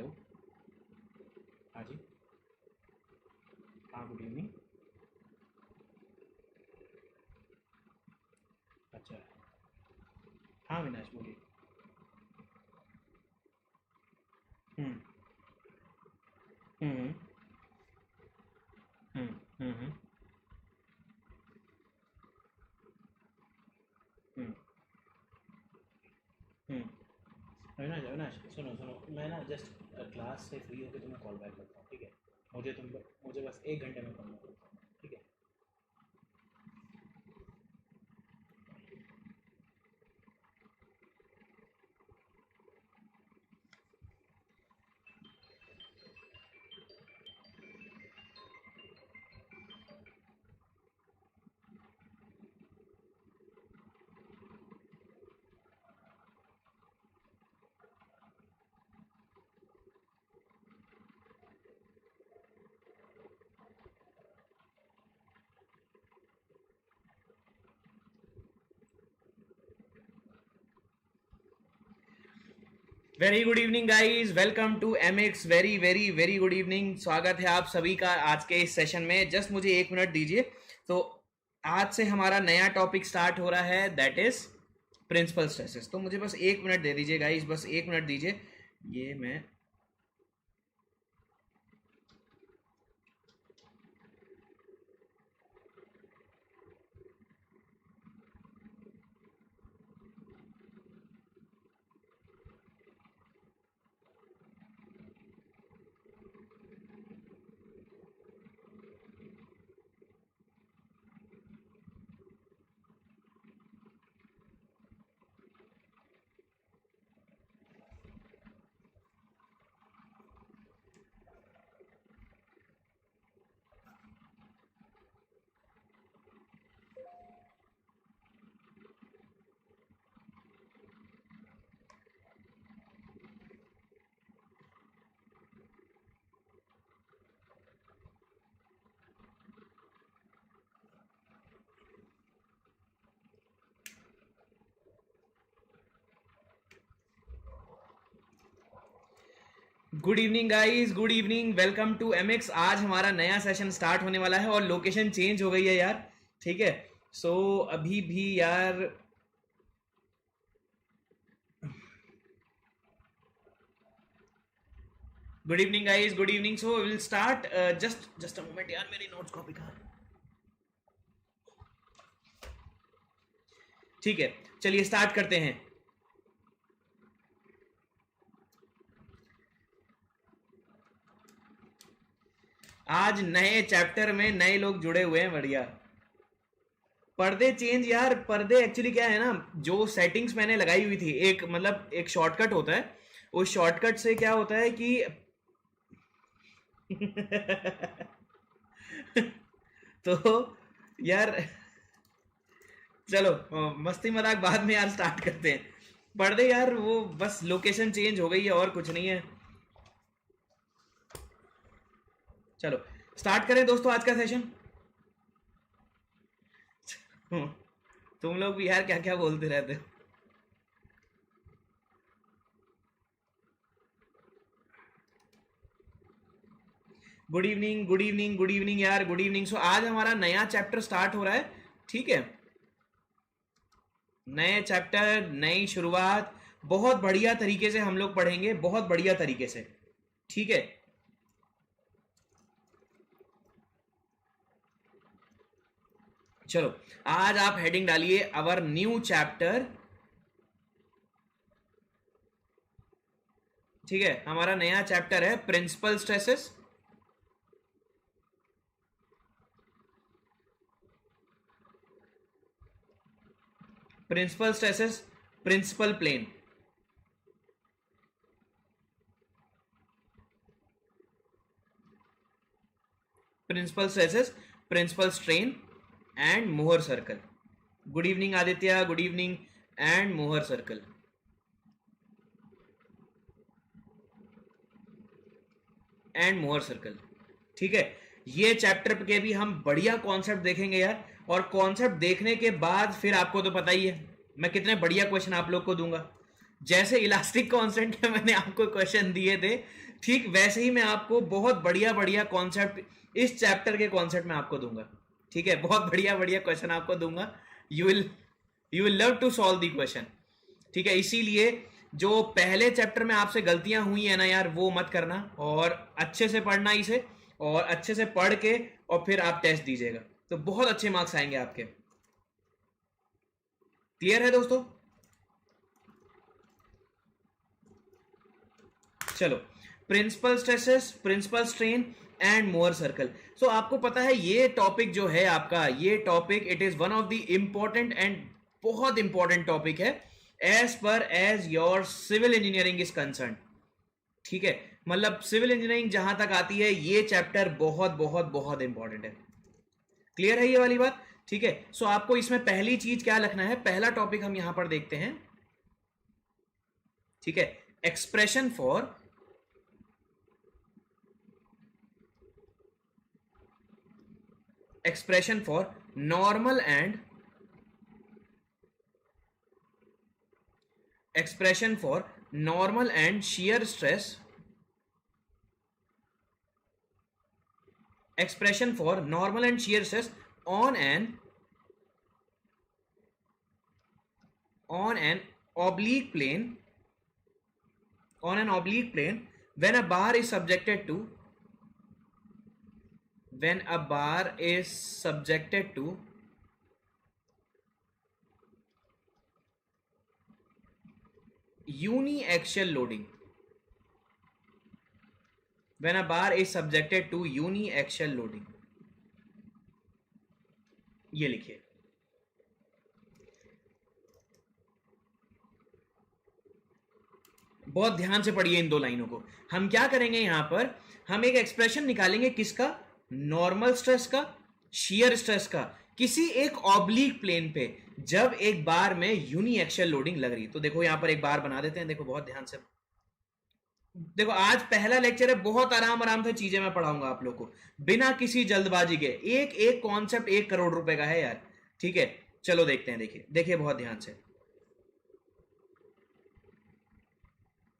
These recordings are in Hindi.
हेलो। हाँ जी। हाँ, गुड इवनिंग। अच्छा। हाँ विनाश, बोलिए। हम्म। हम्म। हम्म। हम्म। हम्म। हम्म। अविनाश अविनाश, सुनो सुनो, मैं ना जस्ट क्लास से फ्री होकर तुम्हें कॉल बैक करता हूँ, ठीक है? मुझे बस 1 घंटे में कॉल बैक करता हूँ, ठीक है? Very good evening guys, welcome to M X. Very very very good evening. स्वागत है आप सभी का आज के इस सेशन में। जस्ट मुझे 1 मिनट दीजिए। तो आज से हमारा नया टॉपिक स्टार्ट हो रहा है, दैट इज प्रिंसिपल स्ट्रेसेस। तो मुझे बस 1 मिनट दे दीजिए गाइस, बस 1 मिनट दीजिए। ये मैं good evening guys, good evening, welcome to M X. आज हमारा नया सेशन स्टार्ट होने वाला है और लोकेशन चेंज हो गई है यार, ठीक है? सो अभी भी यार, good evening guys, good evening. So will start. Just just a moment यार, मेरी नोट्स कॉपी कहाँ है? ठीक है, चलिए स्टार्ट करते हैं। आज नए चैप्टर में नए लोग जुड़े हुए हैं, बढ़िया। पर्दे चेंज यार, पर्दे एक्चुअली क्या है ना, जो सेटिंग्स मैंने लगाई हुई थी, एक मतलब एक शॉर्टकट होता है। उस शॉर्टकट से क्या होता है कि तो यार, चलो मस्ती मजाक बाद में यार, स्टार्ट करते हैं। पर्दे यार, वो बस लोकेशन चेंज हो गई है और कुछ नहीं है। चलो स्टार्ट करें दोस्तों आज का सेशन। तुम लोग भी यार क्या क्या बोलते रहते हो। Good evening, good evening, good evening यार, गुड इवनिंग। सो आज हमारा नया चैप्टर स्टार्ट हो रहा है, ठीक है? नए चैप्टर, नई शुरुआत। बहुत बढ़िया तरीके से हम लोग पढ़ेंगे, बहुत बढ़िया तरीके से, ठीक है? चलो आज आप हेडिंग डालिए, अवर न्यू चैप्टर। ठीक है, हमारा नया चैप्टर है principal stresses. Principal stresses, principal plane. Principal stresses, principal strain and Mohr circle. Good evening Aditya, good evening. And Mohr circle, and Mohr circle, ठीक है? ये चैप्टर के भी हम बढ़िया कॉन्सेप्ट देखेंगे यार। और कॉन्सेप्ट देखने के बाद फिर आपको तो पता ही है मैं कितने बढ़िया क्वेश्चन आप लोग को दूंगा। जैसे इलास्टिक कांस्टेंट के मैंने आपको क्वेश्चन दिए थे, ठीक वैसे ही मैं आपको बहुत बढ़िया बढ़िया कॉन्सेप्ट इस चैप्टर के कॉन्सेप्ट में आपको दूंगा, ठीक है, बहुत बढ़िया बढ़िया क्वेश्चन आपको दूंगा। You will love to solve the question, ठीक है। इसीलिए जो पहले चैप्टर में आपसे गलतियां हुई है ना यार, वो मत करना, और अच्छे से पढ़ना इसे, और अच्छे से पढ़ के और फिर आप टेस्ट दीजिएगा, तो बहुत अच्छे मार्क्स आएंगे आपके। क्लियर है दोस्तों? चलो, principal stresses, principal strain and Mohr circle. So आपको पता है ये टॉपिक जो है आपका, ये topic it is one of the important and बहुत इंपॉर्टेंट टॉपिक है as per as your civil engineering is concern, ठीक है। मतलब सिविल इंजीनियरिंग जहां तक आती है ये चैप्टर बहुत बहुत बहुत इंपॉर्टेंट है। क्लियर है ये वाली बात? ठीक है। सो आपको इसमें पहली चीज क्या लिखना है, पहला टॉपिक हम यहां पर देखते हैं, ठीक है, expression for normal and expression for normal and shear stress, expression for normal and shear stress on an oblique plane, when a bar is subjected to uniaxial loading, when a bar is subjected to uniaxial loading, ये लिखिए। बहुत ध्यान से पढ़िए इन दो लाइनों को। हम क्या करेंगे यहां पर, हम एक एक्सप्रेशन निकालेंगे किसका, नॉर्मल स्ट्रेस का, शियर स्ट्रेस का, किसी एक ऑब्लिक प्लेन पे जब एक बार में यूनिएक्सियल लोडिंग लग रही। तो देखो यहां पर एक बार बना देते हैं, देखो बहुत ध्यान से देखो। आज पहला लेक्चर है, बहुत आराम आराम से चीजें मैं पढ़ाऊंगा आप लोग को, बिना किसी जल्दबाजी के। एक एक कॉन्सेप्ट 1 करोड़ रुपए का है यार, ठीक है। चलो देखते हैं, देखिए देखिए बहुत ध्यान से,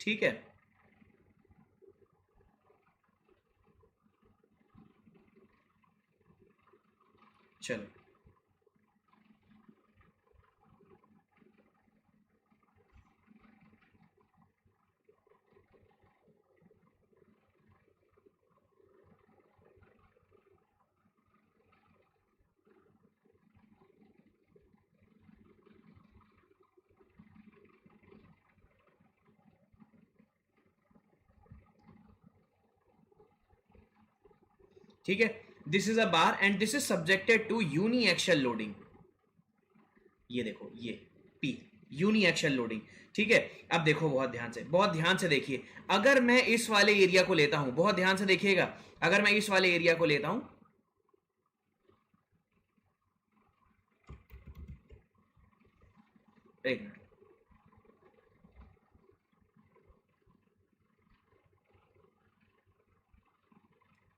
ठीक है। चलो ठीक है, this is a bar and this is subjected to uniaxial loading. ये देखो ये पी, यूनिएक्सियल लोडिंग, ठीक है। अब देखो बहुत ध्यान से देखिए, अगर मैं इस वाले एरिया को लेता हूं, बहुत ध्यान से देखिएगा, अगर मैं इस वाले एरिया को लेता हूं, एक मिनट,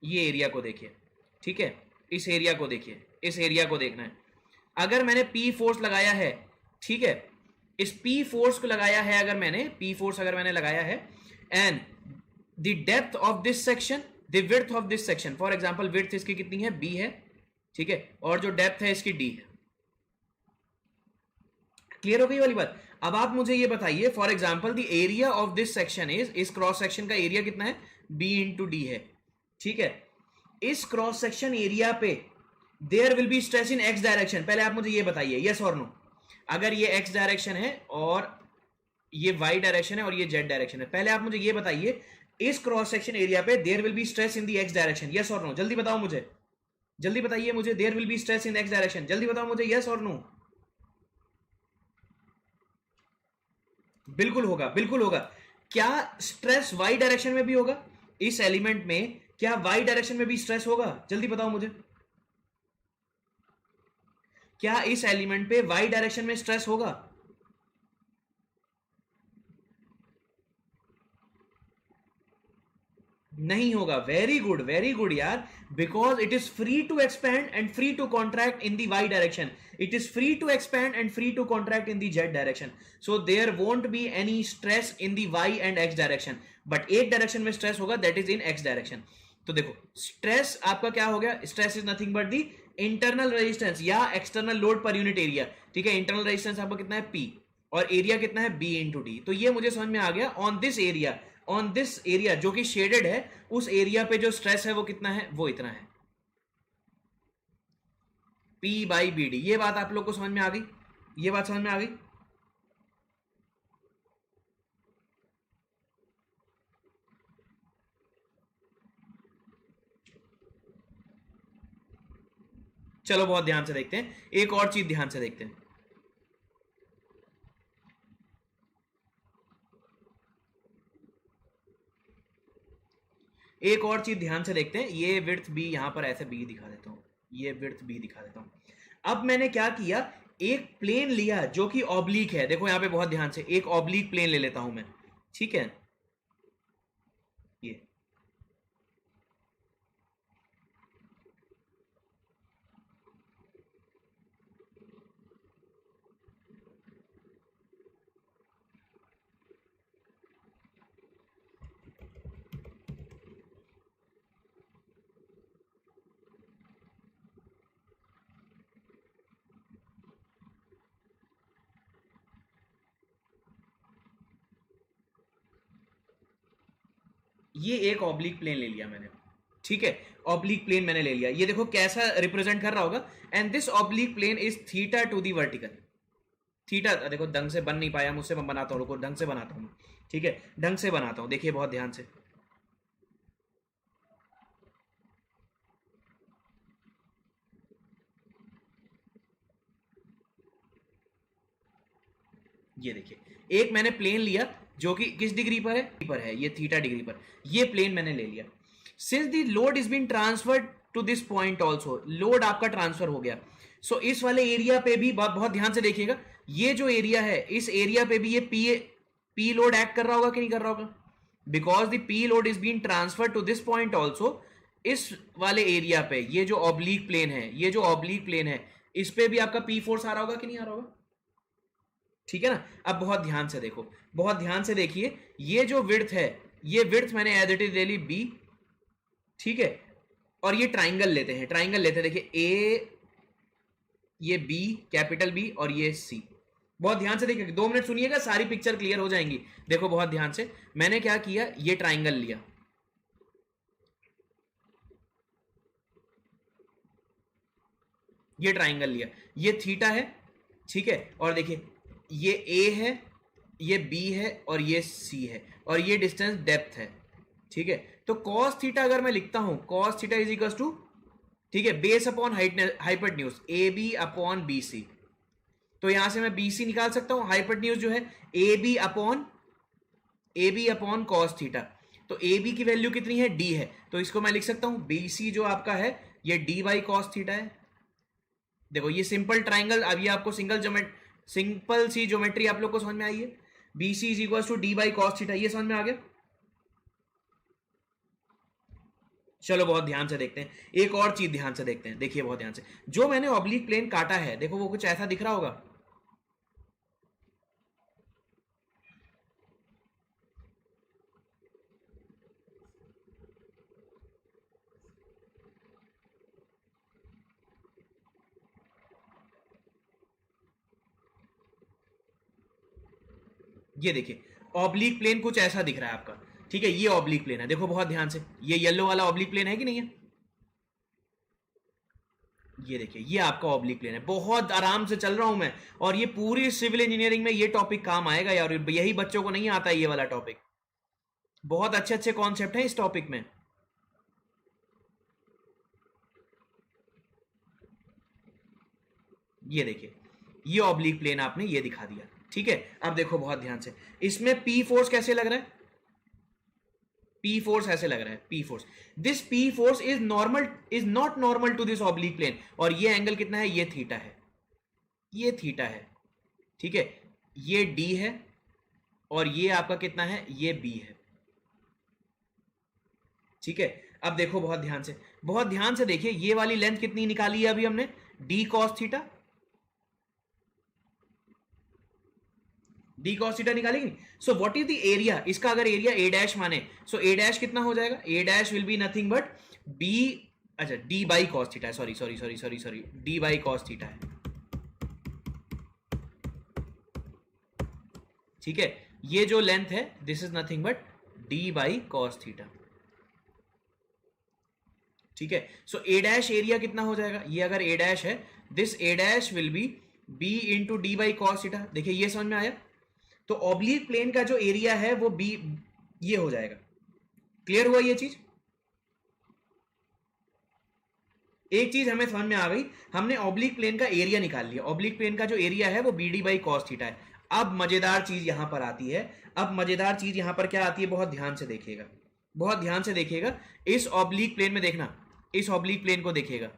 ये एरिया को देखिए, ठीक है, इस एरिया को देखिए, इस एरिया को देखना है। अगर मैंने पी फोर्स लगाया है, ठीक है, इस पी फोर्स को लगाया है, अगर मैंने पी फोर्स अगर मैंने लगाया है, and the depth of this section, the width of this section, for example width इसकी कितनी है, बी है, ठीक है, और जो डेप्थ है इसकी डी है। क्लियर हो गई वाली बात? अब आप मुझे ये बताइए, for example the area of this section is, इस क्रॉस सेक्शन का एरिया कितना है, बी इंटू डी है, ठीक है। इस क्रॉस सेक्शन एरिया पे there will be stress in X direction. पहले आप मुझे ये बताइए, यस और नो, अगर ये एक्स डायरेक्शन है और ये वाई डायरेक्शन है और ये जेड डायरेक्शन है, पहले आप मुझे ये बताइए, इस क्रॉस सेक्शन एरिया पे there will be stress in the X direction, yes और नो, जल्दी बताओ मुझे, जल्दी बताइए मुझे, there will be stress in X direction, जल्दी बताओ मुझे, यस और नो। बिल्कुल होगा, बिल्कुल होगा। क्या स्ट्रेस वाई डायरेक्शन में भी होगा? इस एलिमेंट में क्या वाई डायरेक्शन में भी स्ट्रेस होगा? जल्दी बताओ मुझे, क्या इस एलिमेंट पे वाई डायरेक्शन में स्ट्रेस होगा? नहीं होगा। वेरी गुड यार, because it is free to expand and free to contract in the Y direction, it is free to expand and free to contract in the Z direction, so there won't be any stress in the Y and X direction, but एक डायरेक्शन में स्ट्रेस होगा, that is in X direction. तो देखो स्ट्रेस आपका क्या हो गया, stress is nothing but the internal resistance या external load per unit area, ठीक है। इंटरनल रेजिस्टेंस आपका कितना है P, और एरिया कितना है B इंटू डी। तो ये मुझे समझ में आ गया, ऑन दिस एरिया जो कि शेडेड है, उस एरिया पे जो स्ट्रेस है वो कितना है, वो इतना है P/BD। ये बात आप लोग को समझ में आ गई, ये बात समझ में आ गई। चलो बहुत ध्यान से देखते हैं, एक और चीज ध्यान से देखते हैं। एक और चीज ध्यान से देखते हैं, ये विड्थ बी यहां पर ऐसे बी दिखा देता हूं, ये विड्थ बी दिखा देता हूं। अब मैंने क्या किया, एक प्लेन लिया जो कि ऑब्लिक है, देखो यहां पे बहुत ध्यान से, एक ऑब्लिक प्लेन ले लेता हूं मैं, ठीक है। ये ये एक ऑब्लिक प्लेन ले लिया मैंने, ठीक है। ऑब्लिक प्लेन मैंने ले लिया, ये देखो कैसा रिप्रेजेंट कर रहा होगा, and this oblique plane is theta to the vertical. Theta देखो ढंग से बन नहीं पाया मुझसे, मैं बनाता हूँ, रुको ढंग से बनाता हूँ, ठीक है, ढंग से बनाता हूँ, देखिए बहुत ध्यान से। ये देखिए एक मैंने प्लेन लिया जो कि किस डिग्री पर है, ये थीटा डिग्री पर, ये प्लेन मैंने ले लिया। Since the load is been transferred to this point also, load आपका ट्रांसफर हो गया, सो इस वाले एरिया पे भी बहुत ध्यान से देखिएगा, ये जो एरिया है इस एरिया पे भी ये पी लोड एक्ट कर रहा होगा कि नहीं कर रहा होगा, because the P load is been transfer to this point also. इस वाले एरिया पे ये जो ऑब्लिक प्लेन है, ये जो ऑब्लिक प्लेन है, इस पे भी आपका पी फोर्स आ रहा होगा कि नहीं आ रहा होगा, ठीक है ना। अब बहुत ध्यान से देखो, बहुत ध्यान से देखिए, ये जो विड्थ है, ये विड्थ मैंने एज इट इज ले ली बी, ठीक है। और ये ट्राइंगल लेते हैं, ट्राइंगल लेते हैं, देखिए ए, ये बी, कैपिटल बी, और ये सी। बहुत ध्यान से देखिए, 2 मिनट सुनिएगा, सारी पिक्चर क्लियर हो जाएंगी। देखो बहुत ध्यान से, मैंने क्या किया, ये ट्राइंगल लिया, ये ट्राइंगल लिया, ये थीटा है, ठीक है। और देखिए ये ए है, ये बी है, और ये सी है, और ये डिस्टेंस डेप्थ है, ठीक है। तो कॉस थीटा अगर मैं लिखता हूं, cos theta is equal to, ठीक है, base upon hypotenuse A B upon B C. तो यहां से मैं बी सी निकाल सकता हूं, हाइपोटेन्यूज जो है A B upon cos theta. तो ए बी की वैल्यू कितनी है, डी है, तो इसको मैं लिख सकता हूं बी सी जो आपका है, ये डी बाई कॉस थीटा है। देखो ये सिंपल ट्राइंगल, अब ये आपको सिंपल सी ज्योमेट्री आप लोग को समझ में आई है, B C is equal to D by cos theta, ये समझ में आ गया। चलो बहुत ध्यान से देखते हैं, एक और चीज ध्यान से देखते हैं, देखिए बहुत ध्यान से, जो मैंने ऑब्लिक प्लेन काटा है, देखो वो कुछ ऐसा दिख रहा होगा, ये देखिए ऑब्लिक प्लेन कुछ ऐसा दिख रहा है आपका, ठीक है, ये ऑब्लिक प्लेन है, देखो बहुत ध्यान से, ये येलो वाला ऑब्लिक प्लेन है कि नहीं है, ये देखिए ये आपका ऑब्लिक प्लेन है। बहुत आराम से चल रहा हूं मैं, और ये पूरी सिविल इंजीनियरिंग में ये टॉपिक काम आएगा यार, यही बच्चों को नहीं आता ये वाला टॉपिक, बहुत अच्छे अच्छे कॉन्सेप्ट हैं इस टॉपिक में। ये देखिए ये ऑब्लिक प्लेन आपने ये दिखा दिया, ठीक है। अब देखो बहुत ध्यान से, इसमें पी फोर्स कैसे लग रहा है, पी फोर्स ऐसे लग रहा है, P force, this P force is not normal to this oblique plane, और ये एंगल कितना है, ये थीटा है, ये थीटा है, ठीक है, ये डी है, और ये आपका कितना है, ये बी है, ठीक है, अब देखो बहुत ध्यान से देखिए, ये वाली लेंथ कितनी निकाली है अभी हमने, D cos theta, D cos theta निकालेगी। So what is the area, इसका अगर एरिया ए डैश माने, सो ए डैश कितना हो जाएगा, A dash will be nothing but B, अच्छा डी बाई कॉस थीटा है, sorry D by cos theta है, ठीक है, ये जो लेंथ है this is nothing but D by cos theta, ठीक है। सो ए डैश एरिया कितना हो जाएगा, ये अगर ए डैश है, this A dash will be B into D by cos theta, देखिए ये समझ में आया। तो ऑब्लिक प्लेन का जो एरिया है वो बी, ये हो जाएगा, क्लियर हुआ ये चीज, एक चीज हमें समझ में आ गई, हमने ऑब्लिक प्लेन का एरिया निकाल लिया, ऑब्लिक प्लेन का जो एरिया है वो B D by cos theta है। अब मजेदार चीज यहां पर आती है, अब मजेदार चीज यहां पर क्या आती है, बहुत ध्यान से देखिएगा, बहुत ध्यान से देखिएगा, इस ऑब्लिक प्लेन में देखना, इस ऑब्लिक प्लेन को देखिएगा,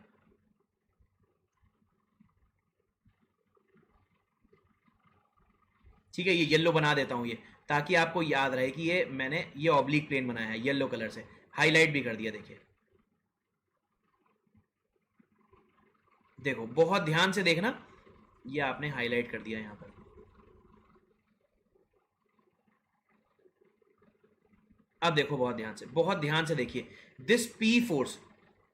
ठीक है, ये येलो बना देता हूं ये, ताकि आपको याद रहे कि ये मैंने ये ऑब्लिक प्लेन बनाया है येलो कलर से, हाईलाइट भी कर दिया, देखिए देखो बहुत ध्यान से देखना, ये आपने हाईलाइट कर दिया यहां पर, अब देखो बहुत ध्यान से देखिए, this P force,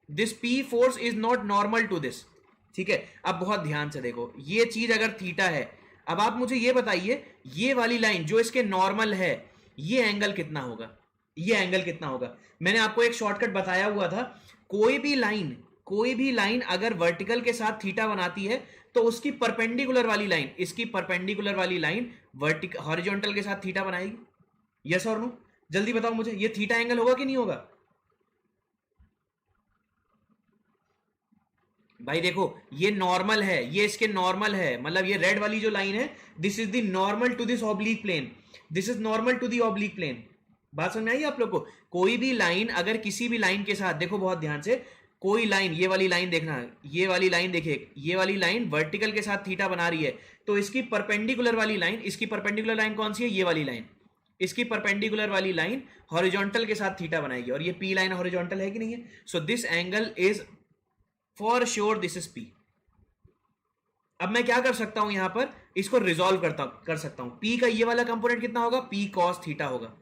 this P force is not normal to this, ठीक है। अब बहुत ध्यान से देखो, ये चीज अगर थीटा है, अब आप मुझे ये बताइए, ये वाली लाइन जो इसके नॉर्मल है, ये एंगल कितना होगा, ये एंगल कितना होगा। मैंने आपको एक शॉर्टकट बताया हुआ था, कोई भी लाइन, कोई भी लाइन अगर वर्टिकल के साथ थीटा बनाती है, तो उसकी परपेंडिकुलर वाली लाइन, इसकी परपेंडिकुलर वाली लाइन वर्टिकल हॉरिजॉन्टल के साथ थीटा बनाएगी, यस और नो, जल्दी बताओ मुझे, ये थीटा एंगल होगा कि नहीं होगा। भाई देखो, ये नॉर्मल है, ये इसके नॉर्मल है, मतलब ये रेड वाली जो लाइन है, this is the normal to this oblique plane, this is normal to the oblique plane, बात समझ में आई आप लोग को। कोई भी लाइन अगर किसी भी लाइन के साथ, देखो बहुत ध्यान से, कोई लाइन, ये वाली लाइन देखना, ये वाली लाइन देखिए, ये वाली लाइन वर्टिकल के साथ थीटा बना रही है, तो इसकी परपेंडिकुलर वाली लाइन, इसकी परपेंडिकुलर लाइन कौन सी है, ये वाली लाइन, इसकी परपेंडिकुलर वाली लाइन हॉरिजॉन्टल के साथ थीटा बनाएगी, और ये पी लाइन हॉरिजॉन्टल है कि नहीं है। So this angle is for sure this is P. अब मैं क्या कर सकता हूं यहां पर, इसको रिजॉल्व कर सकता हूं, पी का ये वाला कंपोनेंट कितना होगा, पी कॉस थीटा होगा,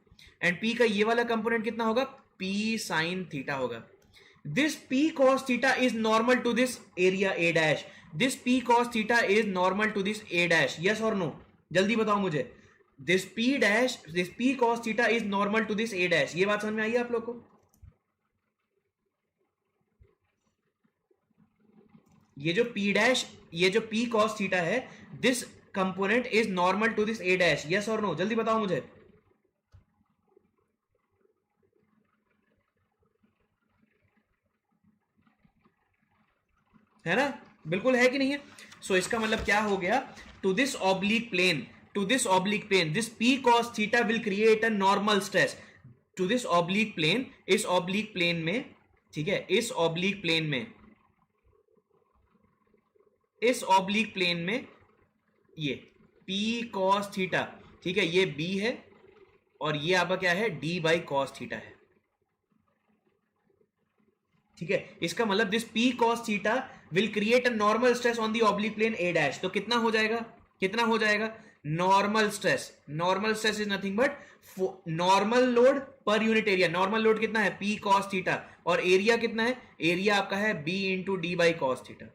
एंड पी का ये वाला कंपोनेंट कितना होगा, पी साइन थीटा होगा। This P cos theta is normal to this area A dash, this P cos theta is normal to this A dash, yes और नो, जल्दी बताओ मुझे, this P dash, this P cos theta is normal to this A dash, ये बात समझ में आई है आप लोग को। ये जो P डैश, ये जो P cos थीटा है, this component is normal to this A dash, yes और नो, जल्दी बताओ मुझे। है ना, बिल्कुल है कि नहीं है। सो इसका मतलब क्या हो गया, to this oblique plane, to this oblique plane this P cos theta will create a normal stress to this oblique plane, इस ऑब्लिक प्लेन में, ठीक है, इस ऑब्लिक प्लेन में, इस ऑब्लिक प्लेन में ये P cos थीटा, ठीक है, ये B है, और ये आपका क्या है, D बाई कॉस थीटा है, ठीक है। इसका मतलब this P cos theta will create a normal stress on the oblique plane A dash, तो कितना हो जाएगा, कितना हो जाएगा, normal stress, normal stress is nothing but normal load per unit area, normal load कितना है, P cos थीटा, और एरिया कितना है, एरिया आपका है B into D by cos theta,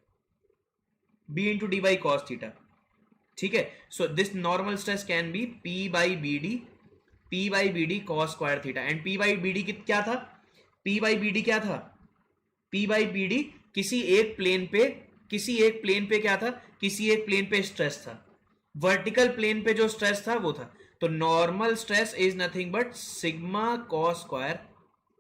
B into D by cos theta, ठीक है। So this normal stress can be P by B D, P by B D cos square theta, and P by B D क्या था, P बाई बी डी क्या था, P बाई बी डी किसी एक प्लेन पे, किसी एक प्लेन पे क्या था, किसी एक प्लेन पे स्ट्रेस था, वर्टिकल प्लेन पे जो स्ट्रेस था वो था, तो normal stress is nothing but sigma cos square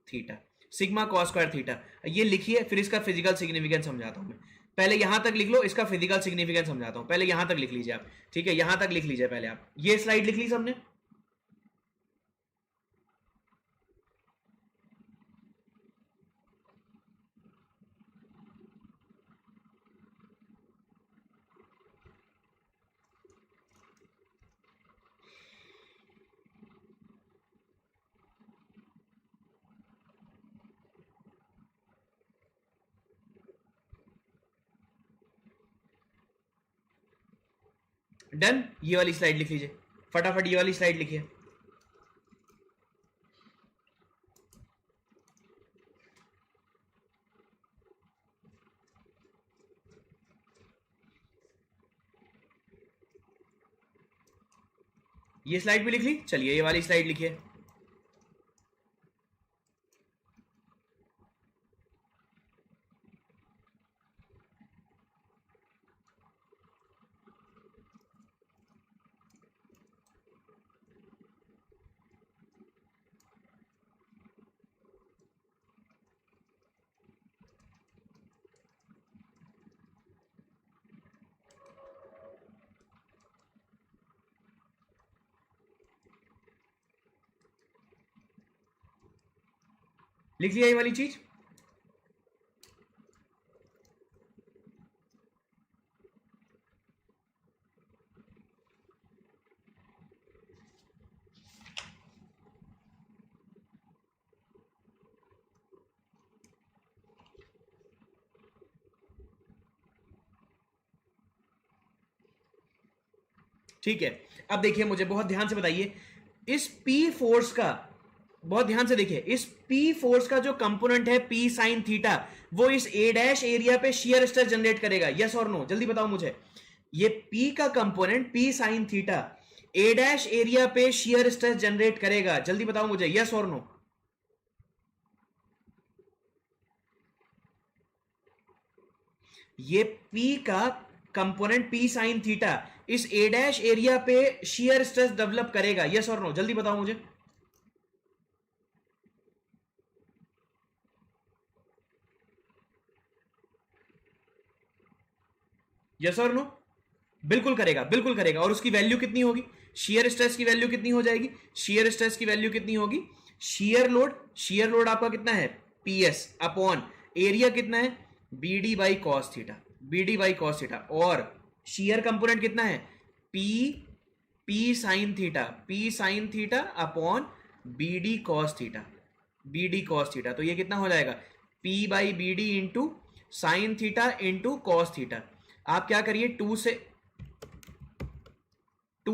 theta, sigma cos square theta, ये लिखिए, फिर इसका फिजिकल सिग्निफिकेंस समझाता हूं मैं, पहले यहां तक लिख लो, इसका फिजिकल सिग्निफिकेंस समझाता हूं, पहले यहां तक लिख लीजिए आप, ठीक है, यहां तक लिख लीजिए पहले आप, ये स्लाइड लिख ली सबने, डन। ये वाली स्लाइड लिख लीजिए फटाफट, ये वाली स्लाइड लिखिए। ये स्लाइड भी लिख ली, चलिए ये वाली स्लाइड लिखिए। लिख लिया ये वाली चीज। ठीक है, अब देखिए मुझे बहुत ध्यान से बताइए, इस P फोर्स का, बहुत ध्यान से देखिए, इस P फोर्स का जो कंपोनेंट है P साइन थीटा, वो इस A डैश एरिया पे शियर स्ट्रेस जनरेट करेगा, यस और नो? जल्दी बताओ मुझे, ये P का component P sine theta A dash area पे शियर स्ट्रेस जनरेट करेगा, जल्दी बताओ मुझे, यस और नो? ये P का कंपोनेंट P साइन थीटा इस A डैश एरिया पे शियर स्ट्रेस डेवलप करेगा, यस और नो? जल्दी बताओ मुझे। यस और नो? बिल्कुल करेगा, बिल्कुल करेगा। और उसकी वैल्यू कितनी होगी? शियर स्ट्रेस की वैल्यू कितनी हो जाएगी? शियर स्ट्रेस की वैल्यू कितनी होगी? शियर लोड, शियर लोड आपका कितना है? PS अपॉन एरिया कितना है? BD by cos theta, BD by cos theta. और शियर कंपोनेंट कितना है? P sine theta, P sine theta upon BD cos theta, BD cos theta. तो ये कितना हो जाएगा? P by BD into sine theta into cos theta. आप क्या करिए, 2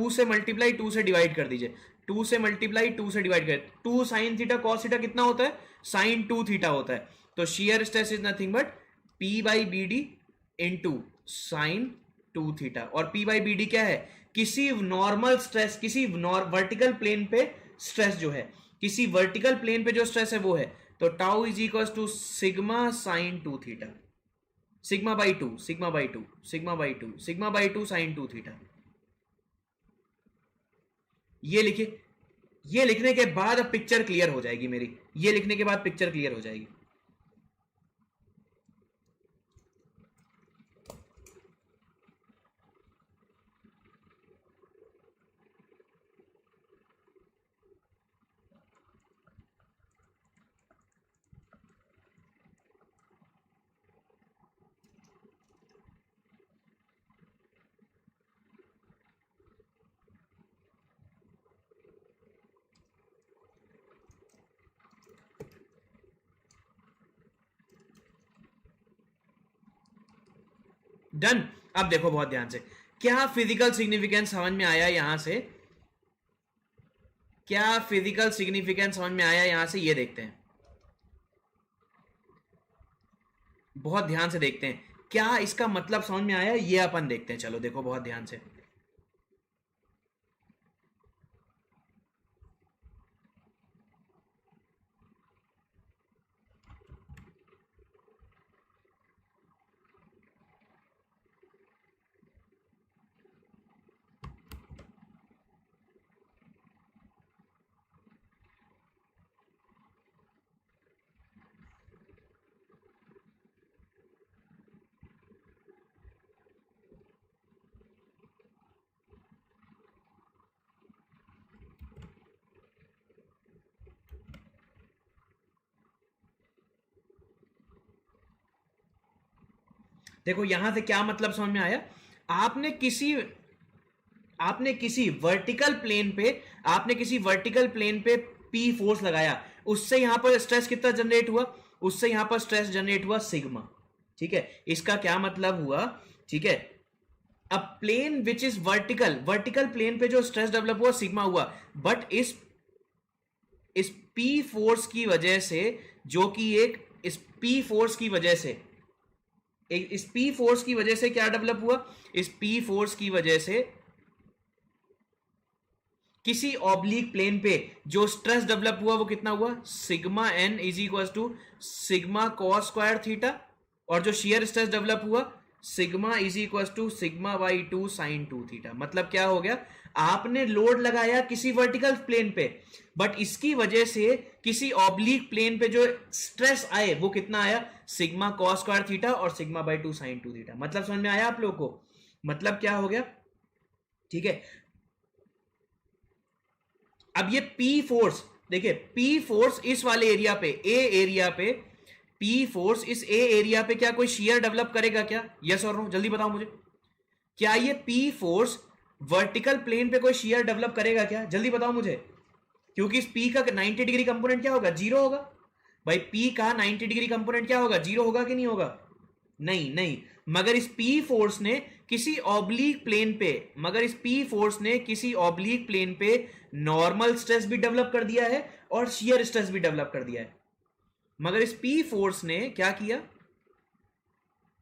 से मल्टीप्लाई 2 से डिवाइड कर दीजिए, 2 से मल्टीप्लाई 2 से डिवाइड कर, 2 साइन थीटा कॉस थीटा कितना होता है? साइन 2 थीटा होता है। तो shear stress is nothing but P by BD into sine 2 theta. और P बाई BD क्या है? किसी नॉर्मल स्ट्रेस, किसी वर्टिकल प्लेन पे स्ट्रेस जो है, किसी वर्टिकल प्लेन पे जो स्ट्रेस है वो है। तो tau is equal to sigma sine 2 theta, sigma by 2, sigma by 2, sigma by 2, sigma by 2 sine 2 theta. ये लिखिए, ये लिखने के बाद अब पिक्चर क्लियर हो जाएगी मेरी, ये लिखने के बाद पिक्चर क्लियर हो जाएगी। डन। अब देखो बहुत ध्यान से, क्या फिजिकल सिग्निफिकेंस समझ में आया यहां से? क्या फिजिकल सिग्निफिकेंस समझ में आया यहां से? ये देखते हैं, बहुत ध्यान से देखते हैं, क्या इसका मतलब समझ में आया? ये अपन देखते हैं, चलो देखो बहुत ध्यान से। देखो यहां से क्या मतलब समझ में आया? आपने किसी आपने किसी वर्टिकल प्लेन पे, आपने किसी वर्टिकल प्लेन पे P फोर्स लगाया, उससे यहां पर स्ट्रेस कितना जनरेट हुआ? उससे यहां पर स्ट्रेस जनरेट हुआ सिग्मा। ठीक है, इसका क्या मतलब हुआ? ठीक है, a plane which is vertical, vertical plane पे जो स्ट्रेस डेवलप हुआ सिग्मा हुआ, बट इस पी फोर्स की वजह से, जो कि एक इस पी फोर्स की वजह से, इस पी फोर्स की वजह से क्या डेवलप हुआ, इस पी फोर्स की वजह से किसी ऑब्लिक प्लेन पे जो स्ट्रेस डेवलप हुआ वो कितना हुआ, sigma N is equal to sigma cos square theta, और जो शियर स्ट्रेस डेवलप हुआ sigma is equal to sigma by two sine two theta. मतलब क्या हो गया, आपने लोड लगाया किसी वर्टिकल प्लेन पे, बट इसकी वजह से किसी ऑब्लिक प्लेन पे जो स्ट्रेस आए वो कितना आया, सिग्मा कॉस स्क्वायर थीटा और sigma by two sine two theta. मतलब समझ में आया आप लोगों को, मतलब क्या हो गया, ठीक है। अब ये P फोर्स देखिए, P फोर्स इस वाले एरिया पे, ए एरिया पे, P फोर्स इस ए एरिया पे क्या कोई शियर डेवलप करेगा क्या, यस और नो, जल्दी बताओ मुझे, क्या ये P फोर्स वर्टिकल प्लेन पे कोई शियर डेवलप करेगा क्या, जल्दी बताओ मुझे, क्योंकि इस P का 90 डिग्री कंपोनेंट क्या होगा, जीरो होगा भाई। P का 90 डिग्री कंपोनेंट क्या होगा, जीरो होगा कि नहीं होगा, नहीं नहीं, मगर इस P फोर्स ने किसी ऑब्लिक प्लेन पे, मगर इस P फोर्स ने किसी ऑब्लिक प्लेन पे नॉर्मल स्ट्रेस भी डेवलप कर दिया है और शियर स्ट्रेस भी डेवलप कर दिया है। मगर इस P फोर्स ने क्या किया,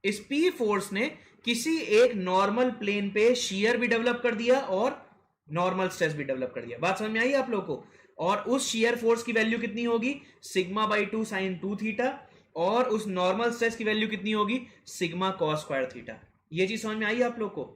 इस P फोर्स ने किसी एक नॉर्मल प्लेन पे शियर भी डेवलप कर दिया और नॉर्मल स्ट्रेस भी डेवलप कर दिया। बात समझ में आई आप लोगों को, और उस शियर फोर्स की वैल्यू कितनी होगी, sigma by two sine two theta, और उस नॉर्मल स्ट्रेस की वैल्यू कितनी होगी, सिग्मा कॉस स्क्वायर थीटा। ये चीज समझ में आई आप लोग को।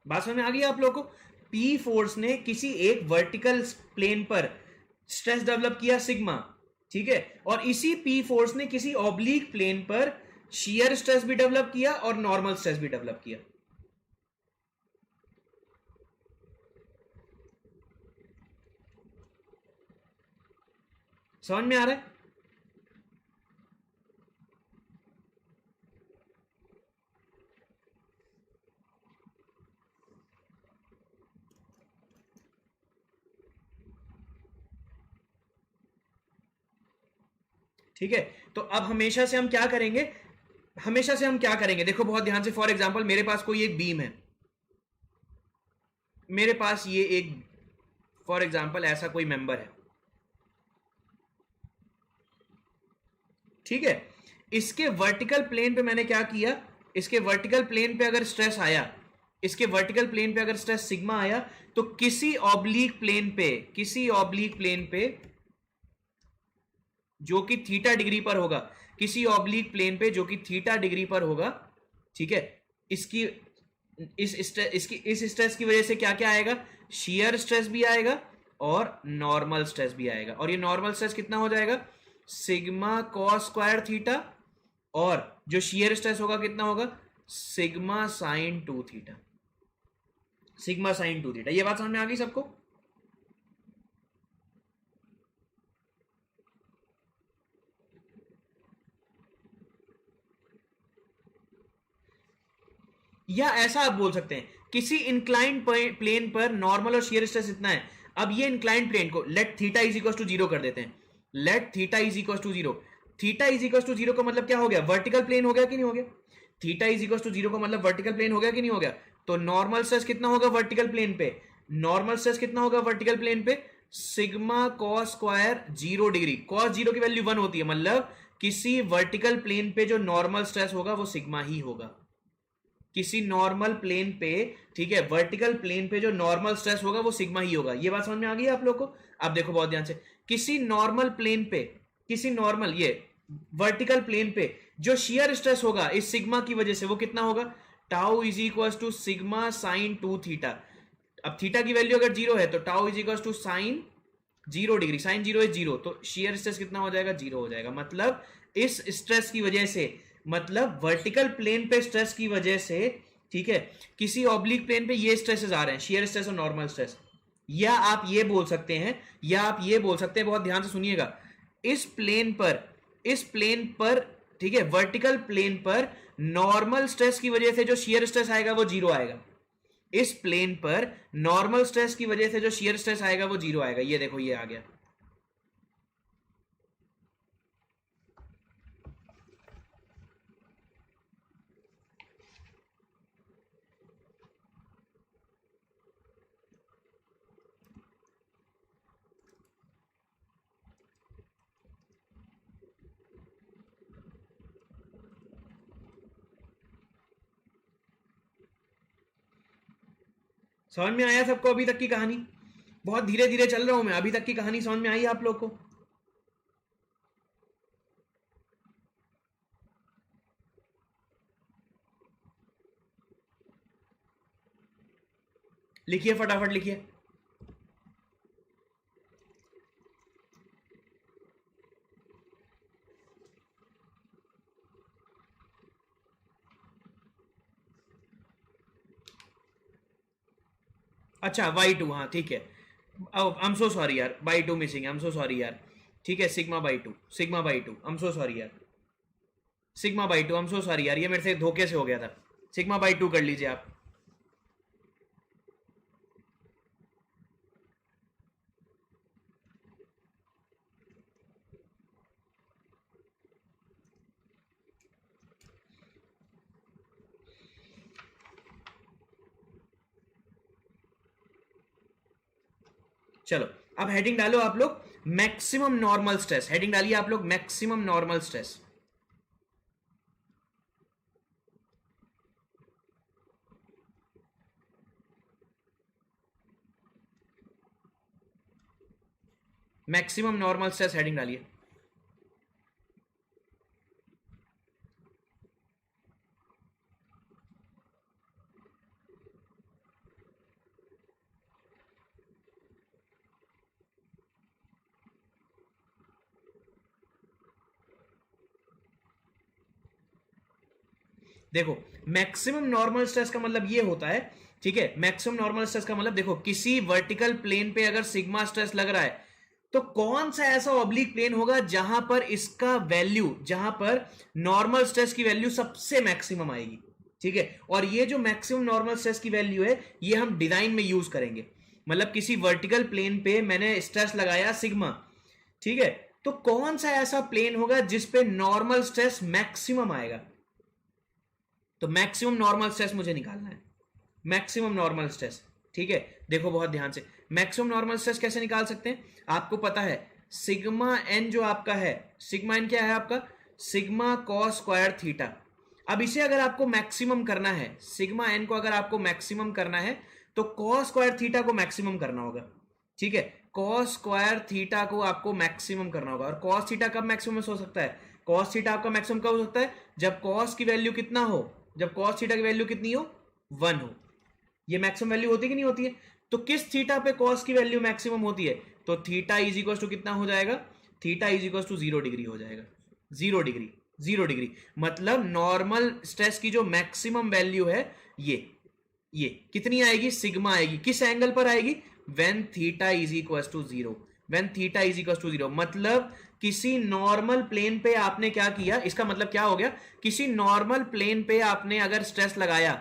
बात समझ में आ गई आप लोगों को। पी फोर्स ने किसी एक वर्टिकल प्लेन पर स्ट्रेस डेवलप किया सिग्मा, ठीक है, और इसी पी फोर्स ने किसी ऑब्लिक प्लेन पर शियर स्ट्रेस भी डेवलप किया और नॉर्मल स्ट्रेस भी डेवलप किया। समझ में आ रहा है, ठीक है। तो अब हमेशा से हम क्या करेंगे, हमेशा से हम क्या करेंगे, देखो बहुत ध्यान से। फॉर एग्जांपल मेरे पास कोई एक बीम है, मेरे पास ये एक फॉर एग्जांपल ऐसा कोई मेंबर है, ठीक है। इसके वर्टिकल प्लेन पे मैंने क्या किया, इसके वर्टिकल प्लेन पे अगर स्ट्रेस आया, इसके वर्टिकल प्लेन पे अगर स्ट्रेस सिग्मा आया, तो किसी ऑब्लिक प्लेन पे, किसी ऑब्लिक प्लेन पे जो कि थीटा डिग्री पर होगा, किसी ऑब्लिक प्लेन पे जो कि थीटा डिग्री पर होगा, ठीक है, इसकी इस स्ट्रेस की वजह से क्या क्या आएगा, शियर स्ट्रेस भी आएगा और नॉर्मल स्ट्रेस भी आएगा। और ये नॉर्मल स्ट्रेस कितना हो जाएगा, सिग्मा कॉस स्क्वायर थीटा, और जो शियर स्ट्रेस होगा कितना होगा, sigma sine two theta, sigma sine two theta. ये बात समझ में आ गई सबको। या ऐसा आप बोल सकते हैं, किसी इंक्लाइंड प्लेन पर नॉर्मल और शियर स्ट्रेस इतना है। अब ये इंक्लाइंड प्लेन को let theta is equal to zero कर देते हैं, let theta is equal to zero. Theta is equal to zero का मतलब क्या हो गया, वर्टिकल प्लेन हो गया कि नहीं हो गया, theta is equal to zero का मतलब वर्टिकल प्लेन हो गया कि नहीं हो गया। तो नॉर्मल स्ट्रेस कितना होगा वर्टिकल प्लेन पे, नॉर्मल स्ट्रेस कितना होगा वर्टिकल प्लेन पे, sigma cos square zero degree. Cos zero की वैल्यू 1 होती है, मतलब किसी वर्टिकल प्लेन पे जो नॉर्मल स्ट्रेस होगा वो सिग्मा ही होगा, किसी नॉर्मल प्लेन पे, ठीक है, वर्टिकल प्लेन पे जो नॉर्मल स्ट्रेस होगा वो सिग्मा ही होगा। ये बात समझ में आ गई आप लोग को। अब देखो बहुत ध्यान से, किसी नॉर्मल प्लेन पे, किसी नॉर्मल ये वर्टिकल प्लेन पे जो शियर स्ट्रेस होगा इस सिग्मा की वजह से वो कितना होगा, tau is equal to sigma sine two theta. अब थीटा की वैल्यू अगर जीरो है तो tau is equal to sine zero degree, sine zero is zero, तो शियर स्ट्रेस कितना हो जाएगा, जीरो हो जाएगा। मतलब इस स्ट्रेस की वजह से, मतलब वर्टिकल प्लेन पे स्ट्रेस की वजह से, ठीक है, किसी ऑब्लिक प्लेन पे ये स्ट्रेसेस आ रहे हैं, शियर स्ट्रेस और नॉर्मल स्ट्रेस। या आप ये बोल सकते हैं, या आप ये बोल सकते हैं, बहुत ध्यान से सुनिएगा, इस प्लेन पर इस प्लेन पर, ठीक है, वर्टिकल प्लेन पर नॉर्मल स्ट्रेस की वजह से जो शियर स्ट्रेस आएगा वो जीरो आएगा। इस प्लेन पर नॉर्मल स्ट्रेस की वजह से जो शियर स्ट्रेस आएगा वो जीरो आएगा। ये देखो ये आ गया। समझ में आया सबको अभी तक की कहानी? बहुत धीरे धीरे चल रहा हूं मैं, अभी तक की कहानी समझ में आई आप लोग को? लिखिए फटाफट लिखिए। अच्छा y2, हाँ ठीक है। आई एम सो सॉरी यार, by two missing, I am so sorry यार। ठीक है, sigma by two, sigma by two, I am so sorry यार, sigma by two, I am so sorry यार, ये मेरे से धोखे से हो गया था। सिग्मा बाई टू कर लीजिए आप। चलो अब हेडिंग डालो आप लोग, मैक्सिमम नॉर्मल स्ट्रेस। हेडिंग डालिए आप लोग, maximum normal stress. Maximum normal stress heading डालिए। देखो मैक्सिमम नॉर्मल स्ट्रेस का मतलब ये होता है, ठीक है, मैक्सिमम नॉर्मल स्ट्रेस का मतलब देखो किसी वर्टिकल प्लेन पे अगर सिग्मा स्ट्रेस लग रहा है तो कौन सा ऐसा ऑब्लिक प्लेन होगा जहां पर इसका वैल्यू, जहां पर नॉर्मल स्ट्रेस की वैल्यू सबसे मैक्सिमम आएगी, ठीक है। और ये जो मैक्सिमम नॉर्मल स्ट्रेस की वैल्यू है ये हम डिजाइन में यूज करेंगे। मतलब किसी वर्टिकल प्लेन पे मैंने स्ट्रेस लगाया सिग्मा, ठीक है, तो कौन सा ऐसा प्लेन होगा जिसपे नॉर्मल स्ट्रेस मैक्सिमम आएगा। तो मैक्सिमम नॉर्मल स्ट्रेस मुझे निकालना है, मैक्सिमम नॉर्मल स्ट्रेस, ठीक है। देखो बहुत ध्यान से, मैक्सिमम नॉर्मल स्ट्रेस कैसे निकाल सकते हैं? आपको पता है सिग्मा एन जो आपका है, सिग्मा एन क्या है आपका? Sigma cos square theta. अब इसे अगर आपको मैक्सिमम करना है, सिग्मा एन को अगर आपको मैक्सिमम करना है तो कॉस स्क्वायर थीटा को मैक्सिमम करना होगा, ठीक है। कॉस स्क्वायर थीटा को आपको मैक्सिमम करना होगा। और कॉस थीटा कब मैक्सिमम हो सकता है? कॉस थीटा आपका मैक्सिमम कब हो सकता है? जब कॉस की वैल्यू कितना हो, जब कॉस थीटा की वैल्यू कितनी हो? 1 हो। ये मैक्सिमम वैल्यू होती कि नहीं होती है? तो किस थीटा पे कॉस की वैल्यू मैक्सिमम होती है? तो थीटा इज इक्वल टू कितना हो जाएगा? Theta is equal to 0 degree हो जाएगा। 0 डिग्री, 0 डिग्री मतलब नॉर्मल स्ट्रेस की जो मैक्सिमम वैल्यू है ये कितनी आएगी? सिग्मा आएगी। किस एंगल पर आएगी? When theta is equal to 0, when theta is equal to 0। मतलब किसी नॉर्मल प्लेन पे आपने क्या किया, इसका मतलब क्या हो गया? किसी नॉर्मल प्लेन पे आपने अगर स्ट्रेस लगाया